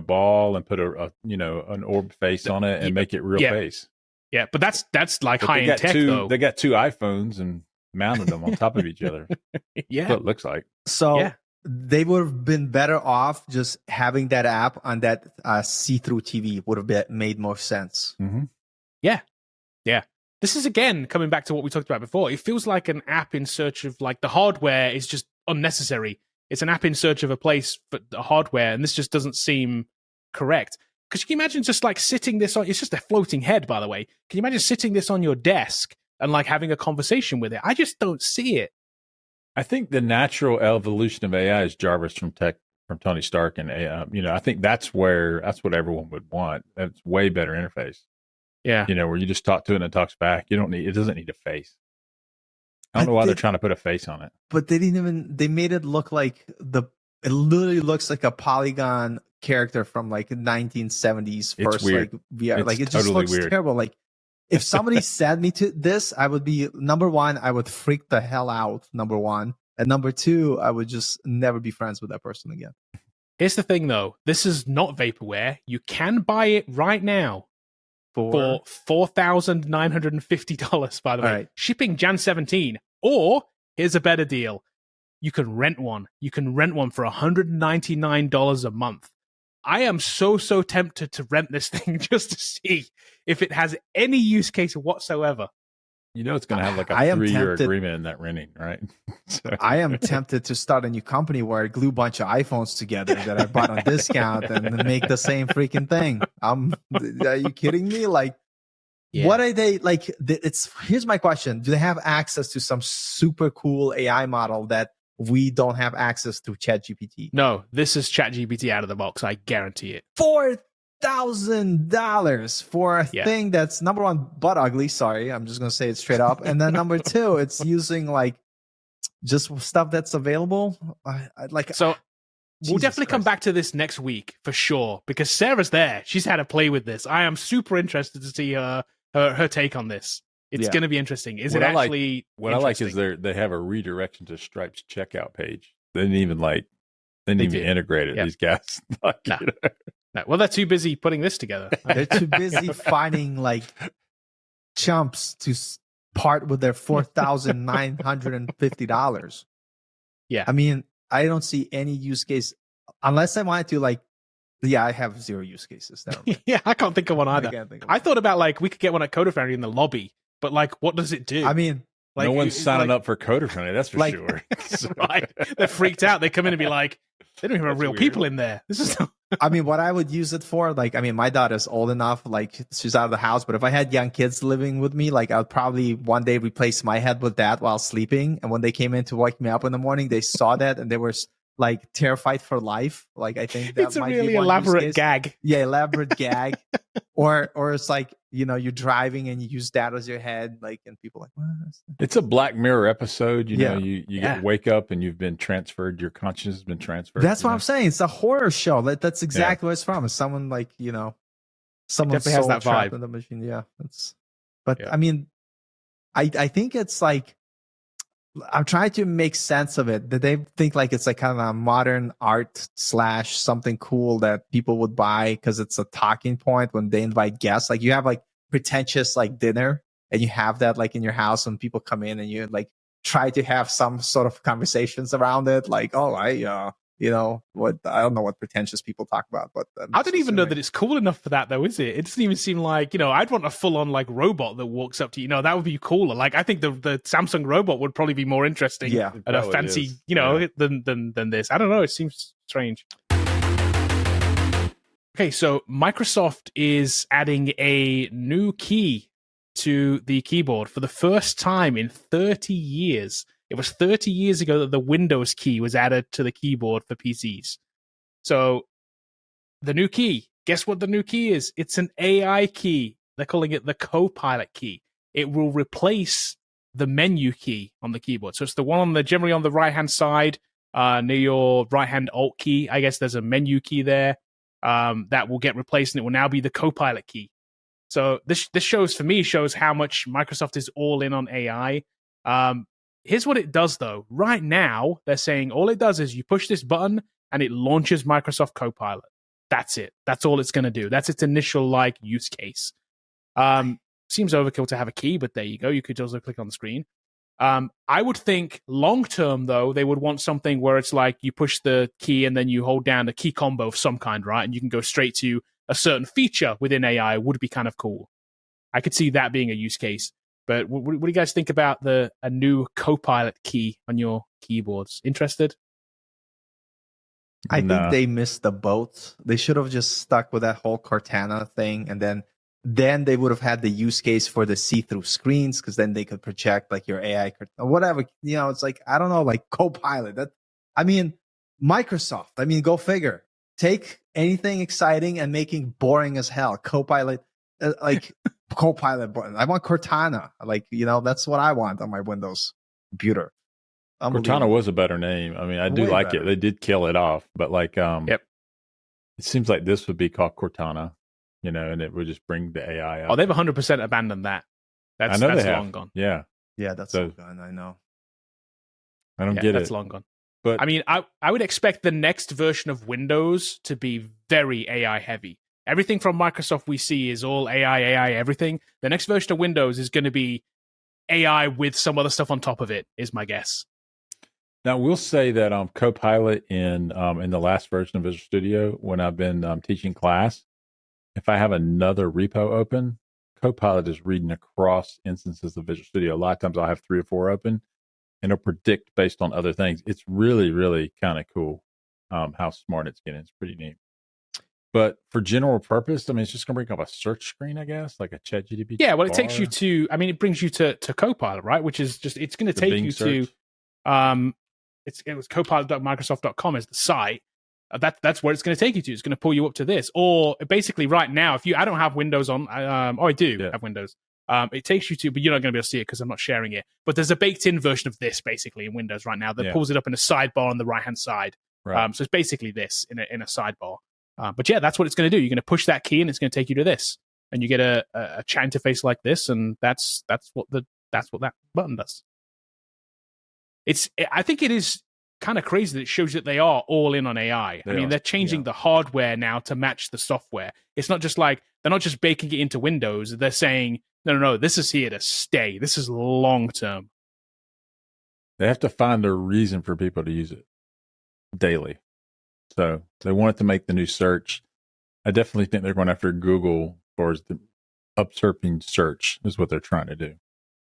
ball and put an orb face on it and make it real face. Yeah, but that's like high end tech though. They got two iPhones and mounted them on top of each other. Yeah, that's what it looks like. So they would have been better off just having that app on that see-through TV. Would have made more sense. Mm-hmm. Yeah. This is again coming back to what we talked about before. It feels like an app in search of the hardware is just unnecessary. It's an app in search of a place for the hardware, and this just doesn't seem correct. Because you can imagine just sitting this on, it's just a floating head, by the way. Can you imagine sitting this on your desk and having a conversation with it? I just don't see it. I think the natural evolution of AI is Jarvis from Tony Stark and AI. I think that's what everyone would want. That's way better interface. Yeah. Where you just talk to it and it talks back. It doesn't need a face. I don't know why they're trying to put a face on it. But they made it look like it literally looks like a polygon character from 1970s first VR. It's it just looks weird. Terrible. If somebody said me to this, I would be number one, I would freak the hell out, number one. And number two, I would just never be friends with that person again. Here's the thing though, this is not vaporware. You can buy it right now. For $4,950, by the way. Right. Shipping Jan 17. Or, here's a better deal. You can rent one. You can rent one for $199 a month. I am so tempted to rent this thing just to see if it has any use case whatsoever. It's going to have a 3-year agreement in that renting, right? I am tempted to start a new company where I glue a bunch of iPhones together that I bought on discount and make the same freaking thing. Are you kidding me? What are they here's my question. Do they have access to some super cool AI model that we don't have access to ChatGPT? No, this is ChatGPT out of the box. I guarantee it. $4,000 for a thing that's number one, butt ugly. Sorry, I'm just gonna say it straight up. And then number two, it's using just stuff that's available. So we'll definitely come back to this next week for sure, because Sarah's there. She's had a play with this. I am super interested to see her take on this. It's going to be interesting. What I like is they have a redirection to Stripe's checkout page. They didn't even integrate it. These guys. No. Well, they're too busy putting this together. They're too busy finding chumps to part with their $4,950. Yeah. I mean, I don't see any use case unless I wanted to I have zero use cases. Yeah, I can't think of one either. I thought about we could get one at Coder Foundry in the lobby, but what does it do? I mean, no one's signing up for Coder Foundry, that's for sure. Right. They're freaked out. They come in and be like, they don't even have real people in there. This is I mean, what I would use it for, my daughter's old enough, she's out of the house, but if I had young kids living with me, I would probably one day replace my head with that while sleeping. And when they came in to wake me up in the morning, they saw that and they were terrified for life. I think that it's a really elaborate gag. Yeah, elaborate gag. or it's like, you're driving and you use that as your head, like, and people are like, what? It's a Black Mirror episode. You know, you Yeah. wake up and you've been transferred. Your consciousness has been transferred. That's what I'm saying. It's a horror show. That's exactly what it's from. It's someone like, someone's definitely has soul that trapped vibe. in the machine. Yeah. I mean, I think it's like, I'm trying to make sense of it. That they think like it's like kind of a modern art / something cool that people would buy because it's a talking point when they invite guests. Like you have like pretentious like dinner and you have that like in your house when people come in and you like try to have some sort of conversations around it. Like, oh, what, I don't know what pretentious people talk about, but I don't even know that it's cool enough for that, though, is it? It doesn't even seem like, I'd want a full-on like robot that walks up to you. That would be cooler. Like, I think the Samsung robot would probably be more interesting and a fancy, than this. I don't know. It seems strange. Okay, so Microsoft is adding a new key to the keyboard for the first time in 30 years. It was 30 years ago that the Windows key was added to the keyboard for PCs. So the new key, guess what the new key is? It's an AI key. They're calling it the Copilot key. It will replace the menu key on the keyboard. So it's the one generally on the right-hand side, near your right-hand Alt key. I guess there's a menu key there that will get replaced, and it will now be the Copilot key. So this shows how much Microsoft is all in on AI. Here's what it does, though. Right now, they're saying all it does is you push this button and it launches Microsoft Copilot. That's it. That's all it's going to do. That's its initial like use case. Seems overkill to have a key, but there you go. You could also click on the screen. I would think long term, though, they would want something where it's like you push the key and then you hold down a key combo of some kind, right? And you can go straight to a certain feature within AI. Would be kind of cool. I could see that being a use case. But what do you guys think about a new Copilot key on your keyboards? Interested? I think they missed the boat. They should have just stuck with that whole Cortana thing, and then they would have had the use case for the see-through screens, because then they could project like your AI or whatever. It's like, I don't know, like Copilot. Microsoft. Go figure. Take anything exciting and making boring as hell. Copilot, Copilot button. I want Cortana. That's what I want on my Windows computer. Cortana was a better name. I mean, I do like it. They did kill it off, but it seems like this would be called Cortana, and it would just bring the AI up. Oh, they've 100% abandoned that. That's long gone. Yeah. Yeah, that's so gone. I know. I don't get it. That's long gone. But I mean, I would expect the next version of Windows to be very AI heavy. Everything from Microsoft we see is all AI, everything. The next version of Windows is going to be AI with some other stuff on top of it, is my guess. Now, we'll say that Copilot in the last version of Visual Studio, when I've been teaching class, if I have another repo open, Copilot is reading across instances of Visual Studio. A lot of times I'll have 3 or 4 open, and it'll predict based on other things. It's really, really kind of cool how smart it's getting. It's pretty neat. But for general purpose, I mean, it's just going to bring up a search screen, I guess, like a ChatGPT. Yeah, well, it takes you to, it brings you to Copilot, right? Which is just, it's going to take you search. to, it was copilot.microsoft.com as the site. That's where it's going to take you to. It's going to pull you up to this. Or basically right now, I don't have Windows on, I do have Windows. It takes you to, but you're not going to be able to see it because I'm not sharing it. But there's a baked-in version of this basically in Windows right now that pulls it up in a sidebar on the right-hand side. Right. So it's basically this in a sidebar. But yeah, that's what it's going to do. You're going to push that key and it's going to take you to this, and you get a chat interface like this, and that's what that button does. I think it is kind of crazy that it shows that they are all in on AI. They're changing the hardware now to match the software. It's not just like they're not just baking it into Windows. They're saying no, this is here to stay. This is long term. They have to find a reason for people to use it daily. So they wanted to make the new search. I definitely think they're going after Google for the usurping search is what they're trying to do.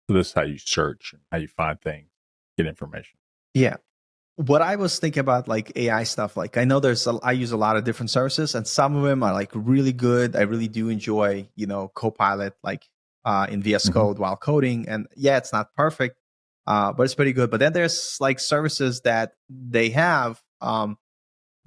So this is how you search, how you find things, get information. Yeah. What I was thinking about like AI stuff, like I know I use a lot of different services, and some of them are like really good. I really do enjoy, Copilot, like in VS Code while coding. And yeah, it's not perfect, but it's pretty good. But then there's like services that they have,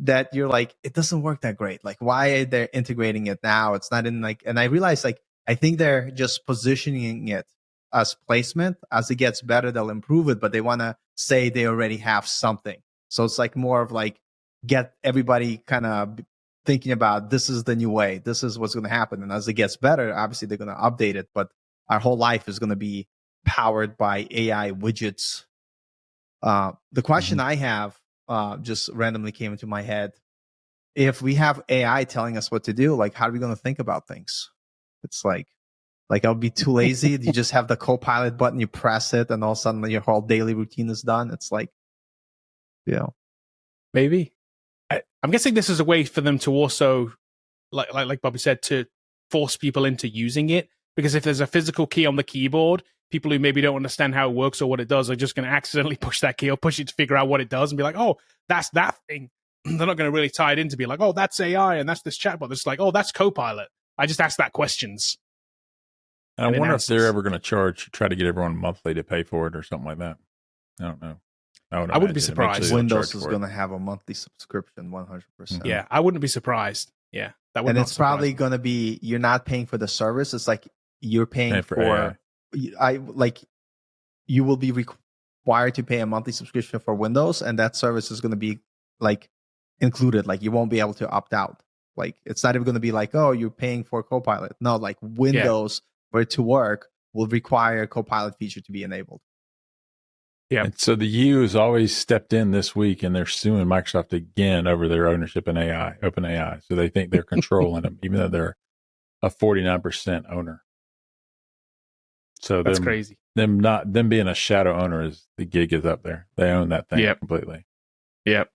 that you're like, it doesn't work that great. Like, why are they integrating it now? It's not in like, and I realized like, I think they're just positioning it as placement. As it gets better, they'll improve it, but they want to say they already have something. So it's like more of like, get everybody kind of thinking about this is the new way. This is what's going to happen. And as it gets better, obviously they're going to update it, but our whole life is going to be powered by AI widgets. The question I have just randomly came into my head. If we have AI telling us what to do, like, how are we going to think about things? It's like I'll be too lazy. You just have the Copilot button, you press it, and all of a sudden your whole daily routine is done. It's like, maybe. I'm guessing this is a way for them to also, like Bobby said, to force people into using it. Because if there's a physical key on the keyboard, people who maybe don't understand how it works or what it does are just going to accidentally push that key or push it to figure out what it does and be like, oh, that's that thing. They're not going to really tie it in to be like, oh, that's AI and that's this chatbot. It's like, oh, that's Copilot. I just asked that questions. And I wonder if they're ever going to try to get everyone monthly to pay for it or something like that. I don't know. I wouldn't be surprised. Windows is going to have a monthly subscription, 100%. Yeah, I wouldn't be surrequired. Yeah, that would. And it's probably going to be, you're not paying for the service. It's like you're paying for you will be required to pay a monthly subscription for Windows, and that service is going to be like included. Like you won't be able to opt out. Like it's not even going to be like, oh, you're paying for Copilot. No, like Windows for it to work will require Copilot feature to be enabled. Yeah. And so the EU has always stepped in this week, and they're suing Microsoft again over their ownership in AI, OpenAI. So they think they're controlling them, even though they're a 49% owner. So that's crazy. Them being a shadow owner is the gig is up there. They own that thing completely. Yep.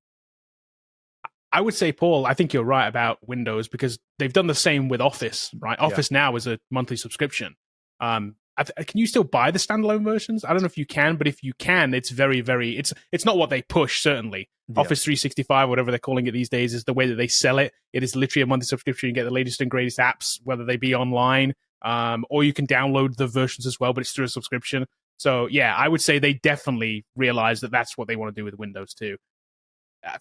I would say, Paul, I think you're right about Windows because they've done the same with Office, right? Office now is a monthly subscription. Can you still buy the standalone versions? I don't know if you can, but if you can, it's very, very, it's not what they push, certainly. Yeah. Office 365, whatever they're calling it these days, is the way that they sell it. It is literally a monthly subscription. You get the latest and greatest apps, whether they be online, or you can download the versions as well, but it's through a subscription. So yeah, I would say they definitely realize that that's what they want to do with Windows too.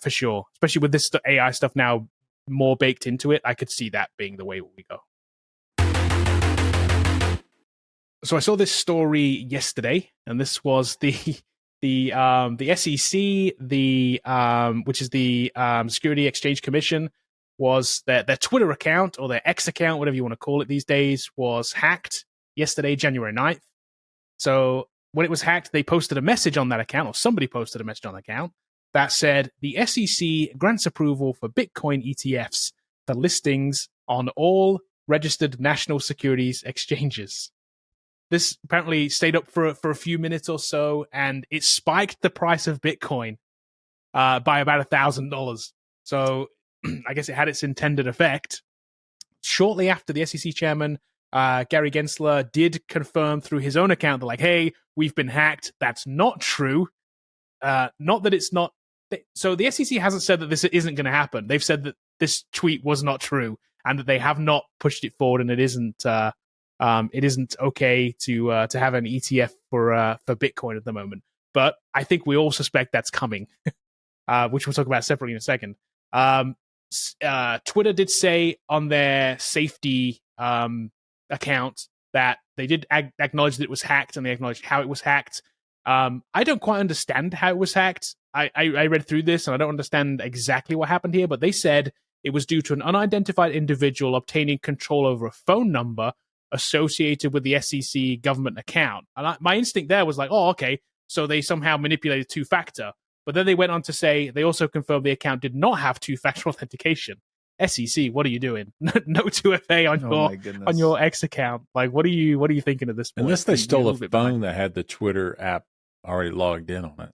For sure. Especially with this AI stuff now more baked into it, I could see that being the way we go. So I saw this story yesterday, and this was the SEC, which is the Security Exchange Commission, was their Twitter account or their X account, whatever you want to call it these days, was hacked yesterday, January 9th. So when it was hacked, they posted a message on that account, or somebody posted a message on the account that said, the SEC grants approval for Bitcoin ETFs for listings on all registered national securities exchanges. This apparently stayed up for a few minutes or so, and it spiked the price of Bitcoin by about $1,000. So I guess it had its intended effect. Shortly after, the SEC chairman, Gary Gensler, did confirm through his own account that, like, hey, we've been hacked. That's not true. Not that it's not. So the SEC hasn't said that this isn't going to happen. They've said that this tweet was not true and that they have not pushed it forward, and it isn't okay to have an ETF for Bitcoin at the moment. But I think we all suspect that's coming, which we'll talk about separately in a second. Twitter did say on their safety account that they did acknowledge that it was hacked, and they acknowledged how it was hacked. I don't quite understand how it was hacked. I read through this, and I don't understand exactly what happened here, but they said it was due to an unidentified individual obtaining control over a phone number associated with the SEC government account. And my instinct there was like, oh, okay, so they somehow manipulated two-factor. But then they went on to say they also confirmed the account did not have two-factor authentication. SEC, what are you doing? No 2FA on your X account. Like, what are you thinking at this point? Unless they stole a phone that had the Twitter app already logged in on it.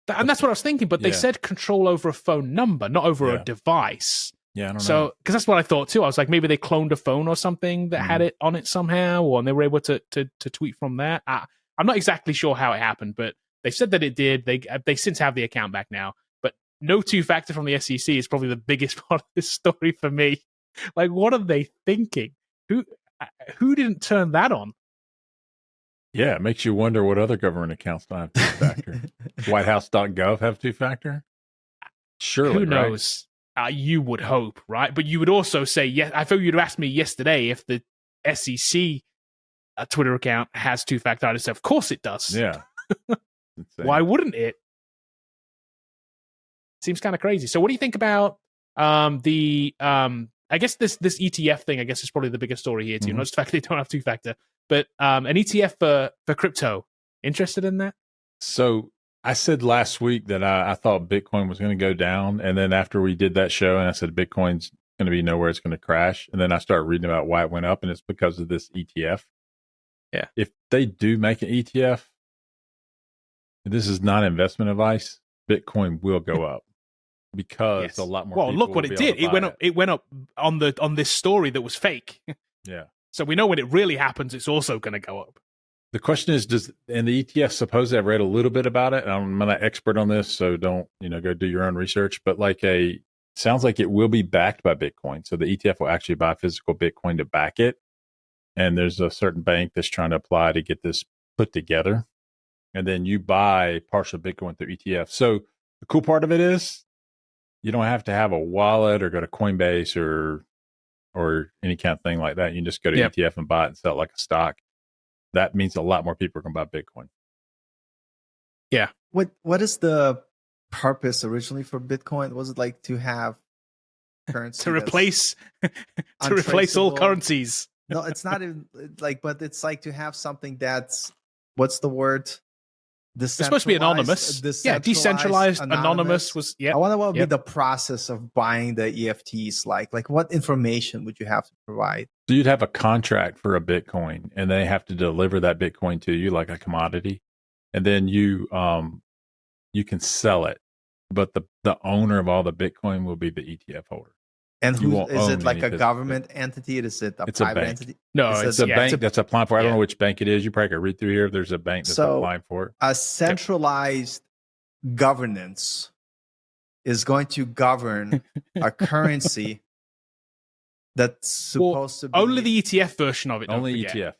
And that's what I was thinking, but they said control over a phone number, not over a device. Yeah, I don't know. So, because that's what I thought too. I was like, maybe they cloned a phone or something that had it on it somehow, and they were able to tweet from that. I'm not exactly sure how it happened, but they said that it did. They since have the account back now, but no two-factor from the SEC is probably the biggest part of this story for me. Like, what are they thinking? Who didn't turn that on? Yeah, it makes you wonder what other government accounts don't have two-factor. Whitehouse.gov have two-factor? Surely, who knows? You would hope, right? But you would also say, yes. I thought you'd ask me yesterday if the SEC Twitter account has two-factor authentication. Of course it does. Yeah. Why wouldn't it? Seems kind of crazy. So what do you think about I guess this ETF thing, I guess, is probably the biggest story here too. Not just the fact they don't have two-factor, but an ETF for crypto. Interested in that? So I said last week that I thought Bitcoin was going to go down. And then after we did that show and I said Bitcoin's going to be nowhere, it's going to crash. And then I started reading about why it went up, and it's because of this ETF. Yeah. If they do make an ETF, this is not investment advice, Bitcoin will go up because a lot more people look what will it be able did. to buy It went up on this story that was fake. Yeah. So we know when it really happens, it's also going to go up. The question is, and the ETF, supposedly I've read a little bit about it. I'm not an expert on this, so don't, go do your own research, but sounds like it will be backed by Bitcoin. So the ETF will actually buy physical Bitcoin to back it. And there's a certain bank that's trying to apply to get this put together. And then you buy partial Bitcoin through ETF. So the cool part of it is you don't have to have a wallet or go to Coinbase or any kind of thing like that. You can just go to ETF and buy it and sell it like a stock. That means a lot more people are going to buy Bitcoin. Yeah. What is the purpose originally for Bitcoin? Was it like to have currency to replace all currencies? No, it's not even but it's like to have something that's, what's the word? It's supposed to be anonymous. Decentralized, anonymous was. Yeah, I wonder what would be the process of buying the EFTs like. Like, what information would you have to provide? So you'd have a contract for a Bitcoin, and they have to deliver that Bitcoin to you like a commodity, and then you can sell it, but the owner of all the Bitcoin will be the ETF holder. And who is it? Like a government entity? Is it a private entity? No, it's a bank that's applying for it. I don't know which bank it is. You probably could read through here. There's a bank that's applying for it. A centralized governance is going to govern a currency that's supposed to be only the ETF version of it. Only ETF.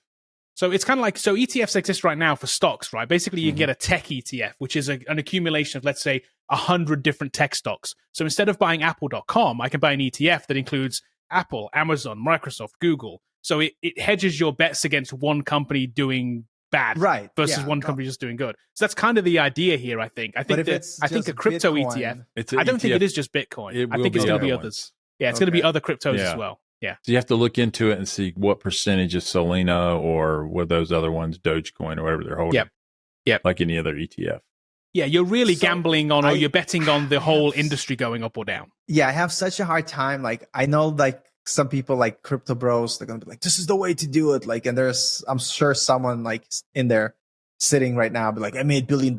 So it's kind of like, ETFs exist right now for stocks, right? Basically, you can get a tech ETF, which is an accumulation of, let's say, 100 different tech stocks. So instead of buying Apple.com, I can buy an ETF that includes Apple, Amazon, Microsoft, Google. So it hedges your bets against one company doing bad versus one company just doing good. So that's kind of the idea here, I think. I think a crypto Bitcoin, ETF, I don't think it is just Bitcoin. I think it's going to be others. Yeah, it's going to be other cryptos as well. Yeah. So you have to look into it and see what percentage is Solana or what those other ones, Dogecoin or whatever they're holding. Yep. Like any other ETF. Yeah, you're really gambling on, or you're betting on the whole industry going up or down. Yeah, I have such a hard time. Like, I know, like, some people like crypto bros, they're going to be like, this is the way to do it. Like, and I'm sure someone like in there sitting right now, be like, I made $1 billion.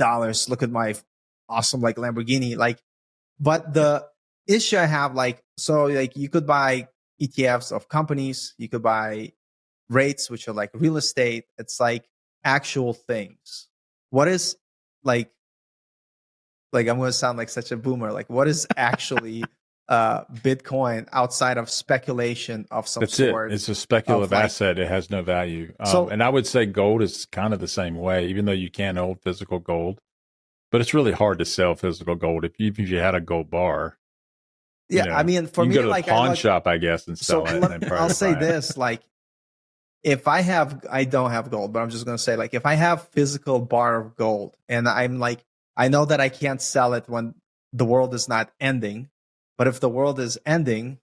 Look at my awesome, like, Lamborghini. Like, but the issue I have, like, so like you could buy ETFs of companies, you could buy rates, which are like real estate. It's like actual things. What is like I'm going to sound like such a boomer. Like, what is actually Bitcoin outside of speculation of some sort? It's a speculative asset. It has no value. And I would say gold is kind of the same way, even though you can hold physical gold. But it's really hard to sell physical gold. If you had a gold bar. Yeah, I mean, for me, go to like, the pawn shop, I guess, and sell it. I'll say this, like, if I don't have gold, but I'm just going to say, like, if I have physical bar of gold and I'm like, I know that I can't sell it when the world is not ending, but if the world is ending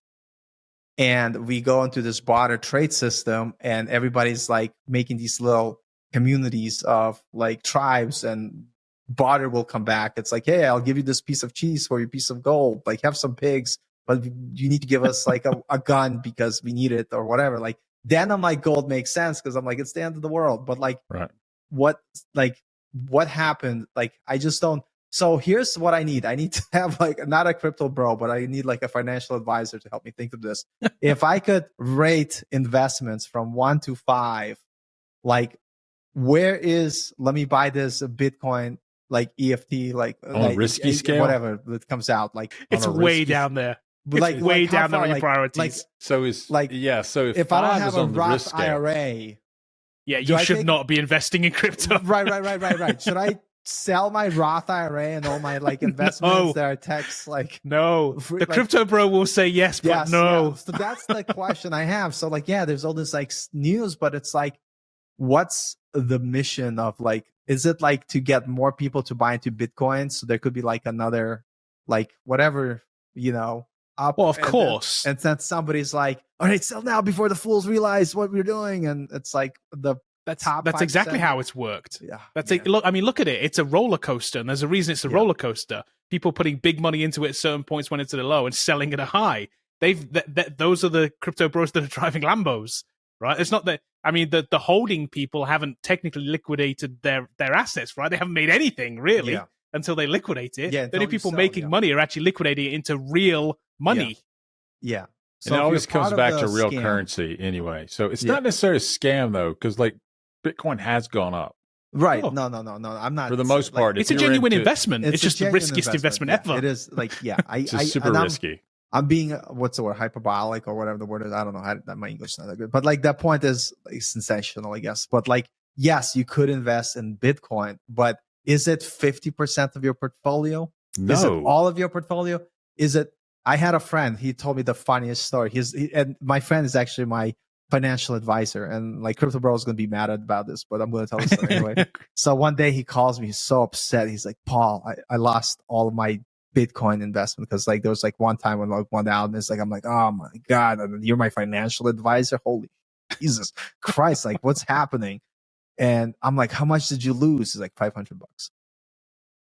and we go into this barter trade system and everybody's like making these little communities of like tribes and barter will come back. It's like, hey, I'll give you this piece of cheese for your piece of gold. Like, have some pigs, but you need to give us like a gun because we need it or whatever. Like, then I'm like, gold makes sense because I'm like, it's the end of the world. But like, what happened? Like, I just don't. So here's what I need. I need to have like, not a crypto bro, but I need like a financial advisor to help me think of this. If I could rate investments from 1 to 5, like, let me buy this Bitcoin, like EFT, like on a risky scale, whatever that comes out, like it's way down there. Like way down there on your priorities. Like, so is like So if I don't have a Roth IRA, you should not be investing in crypto. Right. Should I sell my Roth IRA and all my like investments that are tax like No, free, the like, crypto bro will say yes, but yes, no. yeah. So that's the question I have. So like, yeah, there's all this like news, but it's like, what's the mission of like, is it like to get more people to buy into Bitcoin? So there could be like another, like whatever, up. Well, of course. And then somebody's like, all right, sell now before the fools realize what we're doing. And it's like That's top exactly 5%. how it's worked. Yeah. That's it. Look, I mean, look at it. It's a roller coaster, and there's a reason it's a roller coaster. People putting big money into it at certain points when it's at a low and selling at a high. Those are the crypto bros that are driving Lambos, right? It's not that. I mean, the holding people haven't technically liquidated their assets, right? They haven't made anything really until they liquidate it. Yeah, the only people making money are actually liquidating it into real money. Yeah. So and it always comes back to real currency anyway. So it's not necessarily a scam though, because like Bitcoin has gone up. Right. Oh. No. I'm not. For the most part, it's a genuine investment. It's just the riskiest investment ever. It is like, it's super risky. I'm being, what's the word, hyperbolic or whatever the word is. I don't know. My English is not that good. But like that point is sensational, I guess. But like, yes, you could invest in Bitcoin, but is it 50% of your portfolio? No. Is it all of your portfolio? Is it? I had a friend. He told me the funniest story. And my friend is actually my financial advisor. And like Crypto Bro is going to be mad about this, but I'm going to tell the story anyway. So one day he calls me. He's so upset. He's like, Paul, I lost all of my Bitcoin investment because like there was like one time when like went out and it's like I'm like, oh my God, you're my financial advisor. Holy Jesus Christ, like what's happening? And I'm like, how much did you lose? It's like $500.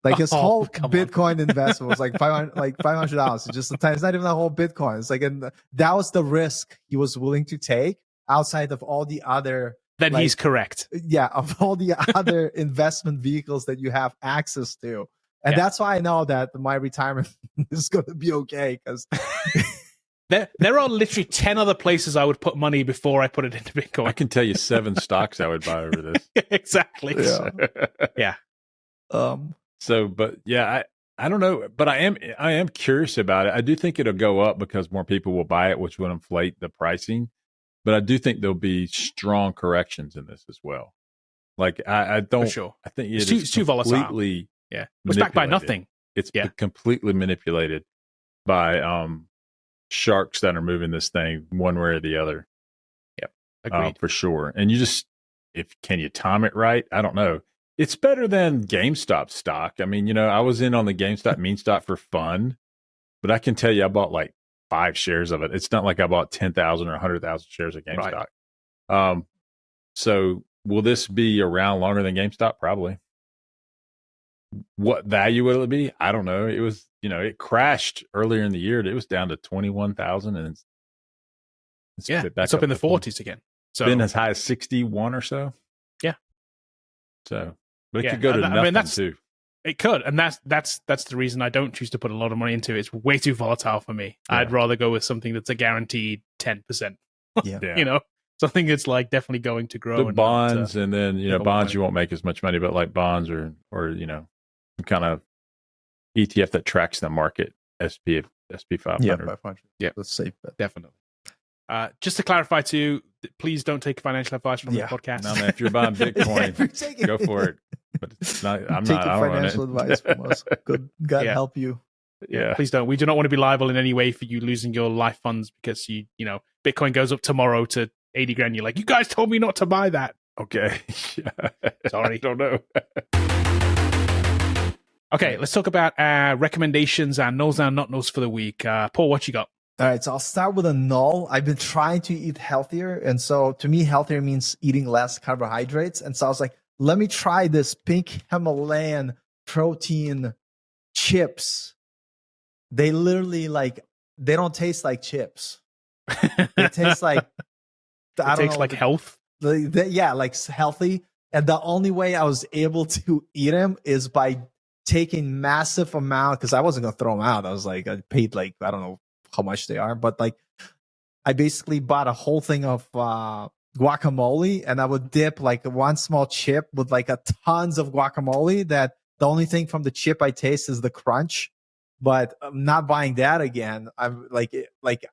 Like his whole Bitcoin investment was like $500. It's just it's not even a whole Bitcoin. It's like, and that was the risk he was willing to take outside of all the other. Then he's correct. Yeah, of all the other investment vehicles that you have access to. And that's why I know that my retirement is going to be okay because there are literally 10 other places I would put money before I put it into Bitcoin. I can tell you 7 stocks I would buy over this. Exactly. Yeah. So, but yeah, I don't know, but I am curious about it. I do think it'll go up because more people will buy it, which will inflate the pricing. But I do think there'll be strong corrections in this as well. Like I don't. For sure. I think it's too volatile. Yeah, it's backed by nothing. It's completely manipulated by sharks that are moving this thing one way or the other. Yep, agreed for sure. And can you time it right? I don't know. It's better than GameStop stock. I mean, I was in on the GameStop meme stock for fun, but I can tell you I bought like 5 shares of it. It's not like I bought 10,000 or 100,000 shares of GameStop. Right. So will this be around longer than GameStop? Probably. What value will it be? I don't know. It was, it crashed earlier in the year. It was down to 21,000 and it's up in the 40s again. So been as high as 61 or so. Yeah. So, but it could go to nothing too. It could, and that's the reason I don't choose to put a lot of money into it. It's way too volatile for me. Yeah. I'd rather go with something that's a guaranteed 10%. Yeah. Something that's like definitely going to grow. The bonds, and then bonds you won't make as much money, but like bonds or some kind of ETF that tracks the market, SP 500. Yeah, 500. Yeah, that's safe bet. Definitely. Just to clarify too, please don't take financial advice from the podcast. No, man, if you're buying Bitcoin, go for it. But it's not. I'm taking not. I don't financial advice from us. Good God help you. Yeah, please don't. We do not want to be liable in any way for you losing your life funds because Bitcoin goes up tomorrow to 80 grand. You're like, you guys told me not to buy that. Okay, sorry, I don't know. Okay, let's talk about recommendations and nulls and not nulls for the week. Paul, what you got? All right, so I'll start with a null. I've been trying to eat healthier. And so to me, healthier means eating less carbohydrates. And so I was like, let me try this pink Himalayan protein chips. They literally they don't taste like chips. They taste like, like health. Like healthy. And the only way I was able to eat them is by taking massive amount, because I wasn't going to throw them out. I was like, I paid I don't know how much they are, but I basically bought a whole thing of guacamole, and I would dip one small chip with a tons of guacamole, that the only thing from the chip I taste is the crunch, but I'm not buying that again. I'm like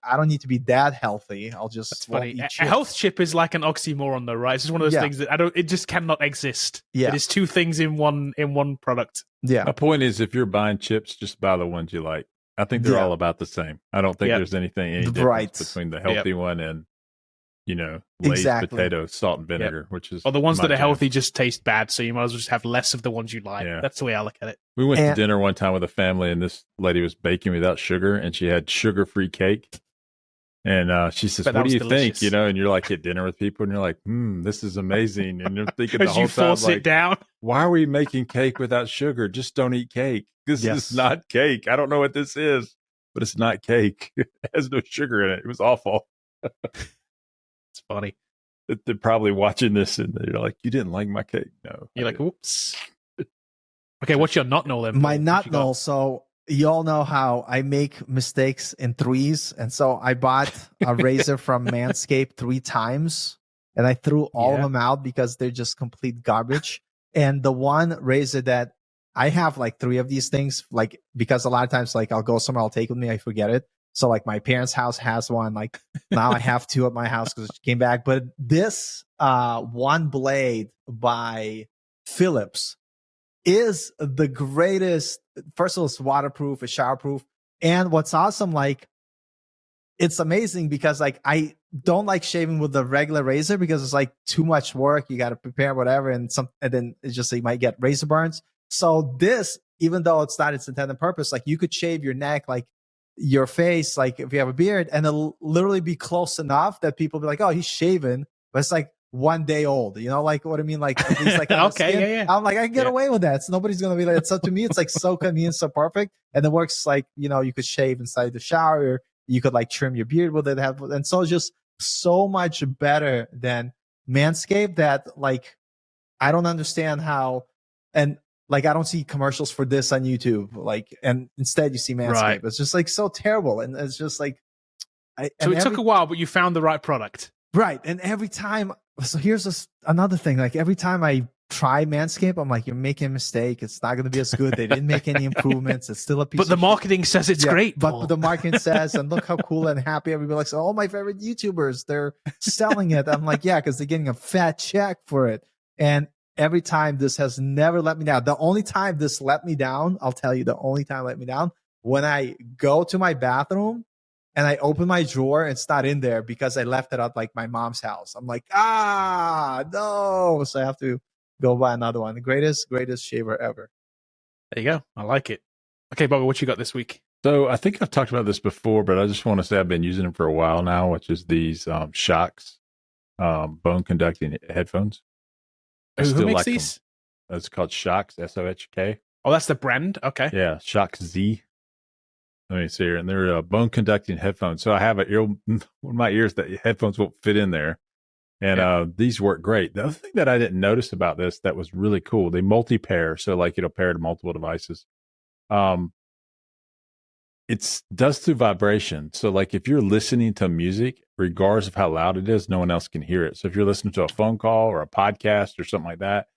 I don't need to be that healthy. I'll just That's funny. eat A chips. health chip is like an oxymoron, though, right? It's just one of those things that it just cannot exist. Yeah. It is two things in one product. Yeah. My point is, if you're buying chips, just buy the ones you like. I think they're all about the same. I don't think there's any difference between the healthy one and, Lay's potato, salt and vinegar, which is... Or the ones that are healthy just taste bad, so you might as well just have less of the ones you like. Yeah. That's the way I look at it. We went to dinner one time with a family, and this lady was baking without sugar, and she had sugar-free cake. And she says, what do you think? And you're like at dinner with people, and you're like, this is amazing. And you're thinking the whole time, force it down. Why are we making cake without sugar? Just don't eat cake. This is not cake. I don't know what this is, but it's not cake. It has no sugar in it. It was awful. It's funny. They're probably watching this, and they're like, you didn't like my cake. No. You're like, oops. Okay, what's your not null then? My not null. So you all know how I make mistakes in threes. And so I bought a razor from Manscaped 3 times, and I threw all of them out because they're just complete garbage. And the one razor that I have, like 3 of these things, like, because a lot of times, like, I'll go somewhere, I'll take with me, I forget it. So like my parents' house has one. Like now I have 2 at my house because it came back. But this one blade by Philips is the greatest. First of all, it's waterproof, it's showerproof. And what's awesome, like, it's amazing because like I don't like shaving with the regular razor because it's like too much work. You got to prepare whatever, and then it's just, you might get razor burns. So this, even though it's not its intended purpose, like you could shave your neck, like your face, like if you have a beard, and it'll literally be close enough that people be like, oh, he's shaven, but it's like 1 day old, like what I mean? Like, at least like okay, yeah. I'm like, I can get away with that. So nobody's gonna be like, so to me, it's like so convenient, so perfect. And it works like, you could shave inside the shower, you could like trim your beard with it, and so it's just so much better than Manscaped that like I don't understand how. And like, I don't see commercials for this on YouTube. Like, and instead you see Manscaped. Right. It's just like so terrible. And it's just like, so it took a while, but you found the right product. Right. And every time, so here's another thing. Like every time I try Manscaped, I'm like, you're making a mistake. It's not going to be as good. They didn't make any improvements. It's still a piece But the marketing says it's great. But the marketing says, and look how cool and happy everybody likes. All my favorite YouTubers, they're selling it. I'm like, yeah, because they're getting a fat check for it. And every time, this has never let me down. The only time this let me down, I'll tell you, the only time it let me down, when I go to my bathroom and I open my drawer, it's not in there because I left it at like my mom's house. I'm like, no. So I have to go buy another one. The greatest shaver ever. There you go. I like it. Okay, Bobby, what you got this week? So I think I've talked about this before, but I just want to say I've been using them for a while now, which is these Shockz bone conducting headphones. Who makes these? It's called Shockz, SOHK. Oh, that's the brand? Okay. Yeah, Shockz. Let me see here. And they're bone conducting headphones. So I have one of my ears that headphones won't fit in there. And these work great. The other thing that I didn't notice about this that was really cool, they multi-pair. So like it'll pair to multiple devices. It does through vibration. So like if you're listening to music, regardless of how loud it is, no one else can hear it. So if you're listening to a phone call or a podcast or something like that,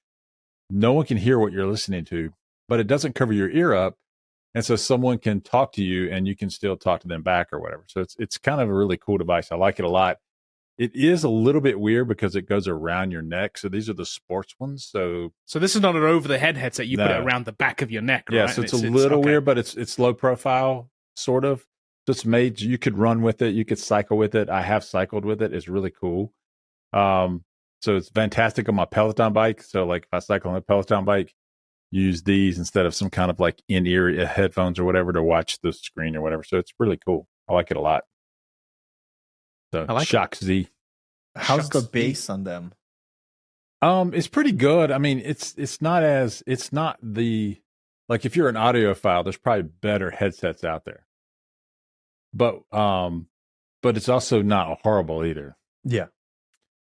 no one can hear what you're listening to, but it doesn't cover your ear up. And so someone can talk to you and you can still talk to them back or whatever. So it's kind of a really cool device. I like it a lot. It is a little bit weird because it goes around your neck. So these are the sports ones. So this is not an over-the-head headset. You put it around the back of your neck, right? Yeah, so it's a little weird, but it's low profile, sort of. So it's made, you could run with it. You could cycle with it. I have cycled with it. It's really cool. So it's fantastic on my Peloton bike. So like if I cycle on a Peloton bike, use these instead of some kind of like in-ear headphones or whatever to watch the screen or whatever. So it's really cool. I like it a lot. So I like Shockz. How's the bass on them? It's pretty good. I mean, it's not the, like if you're an audiophile, there's probably better headsets out there. But it's also not horrible either. Yeah.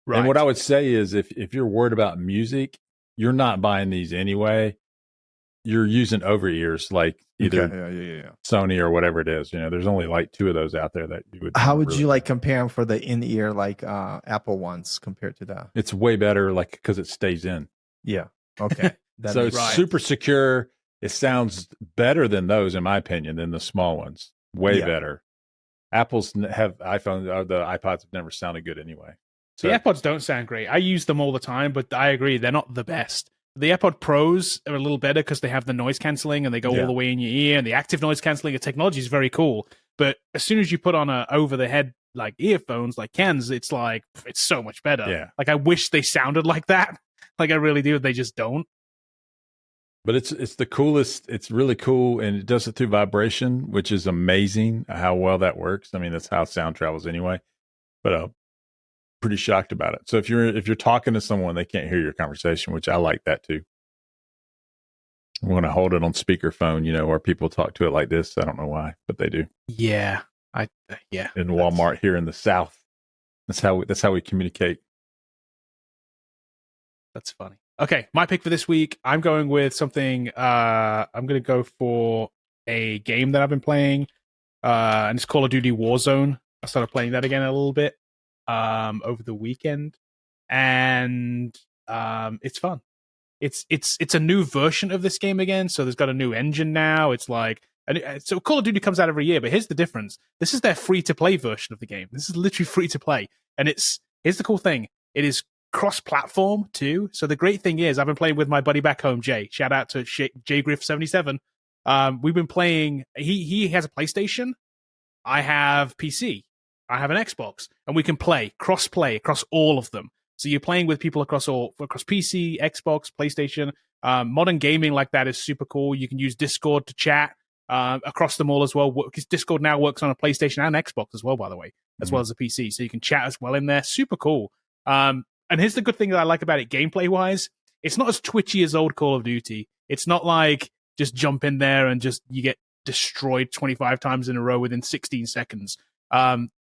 Right. And what I would say is if you're worried about music, you're not buying these anyway. You're using over ears like either Sony or whatever it is. There's only like 2 of those out there that you would. How would you like compare them for the in-ear like Apple ones compared to that? It's way better, like because it stays in. Yeah. Okay. So it's super secure. it sounds better than those, in my opinion, than the small ones. Way better. Apple's have iPhones, or the iPods have never sounded good anyway. So, the AirPods don't sound great. I use them all the time, but I agree, they're not the best. The AirPod Pros are a little better because they have the noise cancelling and they go all the way in your ear, and the active noise cancelling. The technology is very cool. But as soon as you put on a over-the-head like earphones, like Ken's, it's like, it's so much better. Yeah. Like, I wish they sounded like that. Like, I really do. They just don't. But it's the coolest. It's really cool, and it does it through vibration, which is amazing how well that works. I mean, that's how sound travels anyway. But pretty shocked about it. So if you're talking to someone, they can't hear your conversation, which I like that too. I'm going to hold it on speakerphone, where people talk to it like this. I don't know why, but they do. Yeah, In Walmart here in the South, that's how we communicate. That's funny. Okay, my pick for this week, I'm going with something. I'm going to go for a game that I've been playing, and it's Call of Duty Warzone. I started playing that again a little bit over the weekend, and it's fun. It's a new version of this game again, so there's got a new engine now. It's like, so Call of Duty comes out every year, but here's the difference. This is their free-to-play version of the game. This is literally free-to-play, and here's the cool thing. It is cross-platform too. So the great thing is, I've been playing with my buddy back home, Jay. Shout out to JGriff77. We've been playing. He has a PlayStation. I have PC. I have an Xbox, and we can cross-play across all of them. So you're playing with people across PC, Xbox, PlayStation. Modern gaming like that is super cool. You can use Discord to chat across them all as well. Because Discord now works on a PlayStation and Xbox as well, by the way, as well as a PC. So you can chat as well in there. Super cool. And here's the good thing that I like about it gameplay-wise. It's not as twitchy as old Call of Duty. It's not like just jump in there and just you get destroyed 25 times in a row within 16 seconds.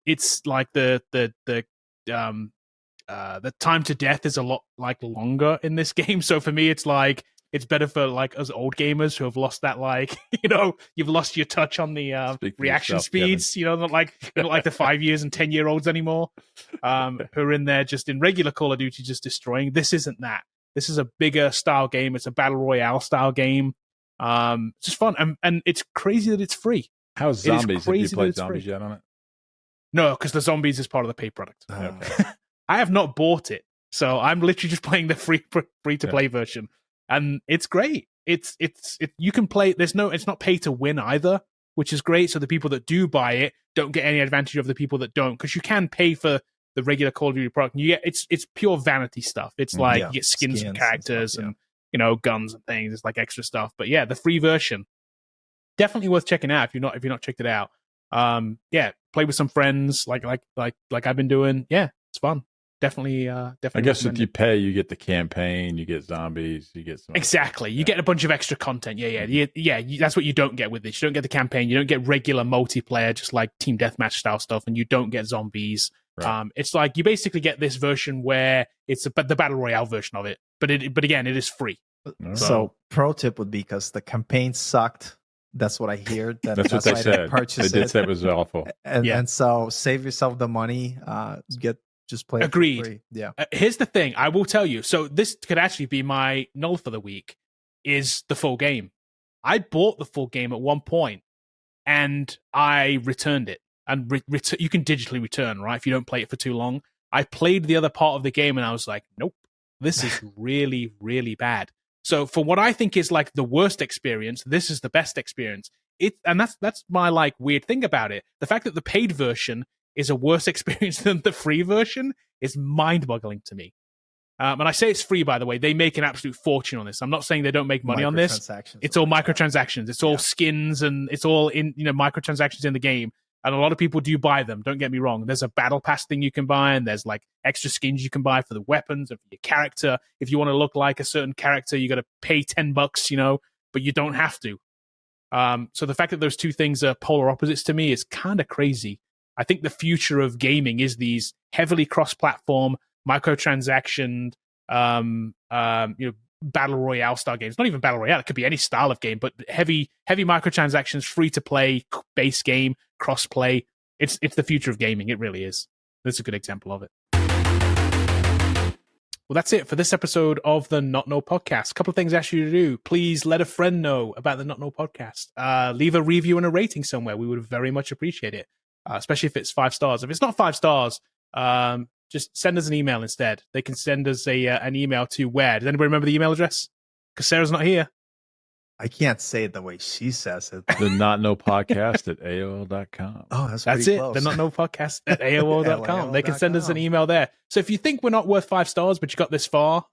It's like the time to death is a lot like longer in this game. So for me, it's like it's better for like us old gamers who have lost that, like, you've lost your touch on the reaction speeds. Kevin. Not like the 5 years and 10-year-olds anymore who are in there just in regular Call of Duty just destroying. This isn't that. This is a bigger style game. It's a battle royale style game. It's just fun, and it's crazy that it's free. How's Zombies? Have you played Zombies yet on it? No, because the Zombies is part of the paid product. Okay. I have not bought it, so I'm literally just playing the free to play version, and it's great. You can play. It's not pay to win either, which is great. So the people that do buy it don't get any advantage of the people that don't, because you can pay for the regular Call of Duty product. And you get it's pure vanity stuff. It's like you get skins and characters and guns and things. It's like extra stuff. But yeah, the free version definitely worth checking out if you're not checked it out. Play with some friends like I've been doing. Yeah, it's fun. Definitely. I guess if you pay, you get the campaign, you get zombies, you get some. Exactly. You get a bunch of extra content. Yeah. That's what you don't get with this. You don't get the campaign. You don't get regular multiplayer, just like team deathmatch style stuff, and you don't get zombies. Right. It's like you basically get this version where it's the battle royale version of it, but again, it is free. So pro tip would be, because the campaign sucked. That's what I hear. That's what they said. They did say it was awful. And so save yourself the money. Just play. Agreed. It for free. Yeah. Here's the thing. I will tell you. So this could actually be my null for the week. Is the full game. I bought the full game at one point, and I returned it. And you can digitally return, right? If you don't play it for too long. I played the other part of the game, and I was like, nope, this is really, really bad. So for what I think is like the worst experience, this is the best experience. And that's my like weird thing about it. The fact that the paid version is a worse experience than the free version is mind-boggling to me. And I say it's free, by the way. They make an absolute fortune on this. I'm not saying they don't make money on this. It's all microtransactions. It's all skins, and it's all in microtransactions in the game. And a lot of people do buy them. Don't get me wrong. There's a battle pass thing you can buy, and there's like extra skins you can buy for the weapons and for your character. If you want to look like a certain character, you got to pay $10, but you don't have to. So the fact that those two things are polar opposites to me is kind of crazy. I think the future of gaming is these heavily cross-platform, microtransaction, battle royale style games. Not even battle royale; it could be any style of game, but heavy microtransactions, free to play, base game, cross play. It's the future of gaming. It really is. That's a good example of it. Well, that's it for this episode of the Not Know Podcast. A couple of things I ask you to do. Please let a friend know about the Not Know Podcast. Leave a review and a rating somewhere. We would very much appreciate it, especially if it's 5 stars. If it's not 5 stars, just send us an email instead. They can send us an email to where? Does anybody remember the email address? Because Sarah's not here. I can't say it the way she says it. The Not Know Podcast at AOL.com. Oh, that's it. close. The Not Know Podcast at AOL.com. They can send us an email there. So if you think we're not worth 5 stars, but you got this far,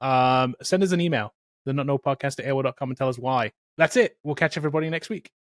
send us an email. The Not Know Podcast at AOL.com and tell us why. That's it. We'll catch everybody next week.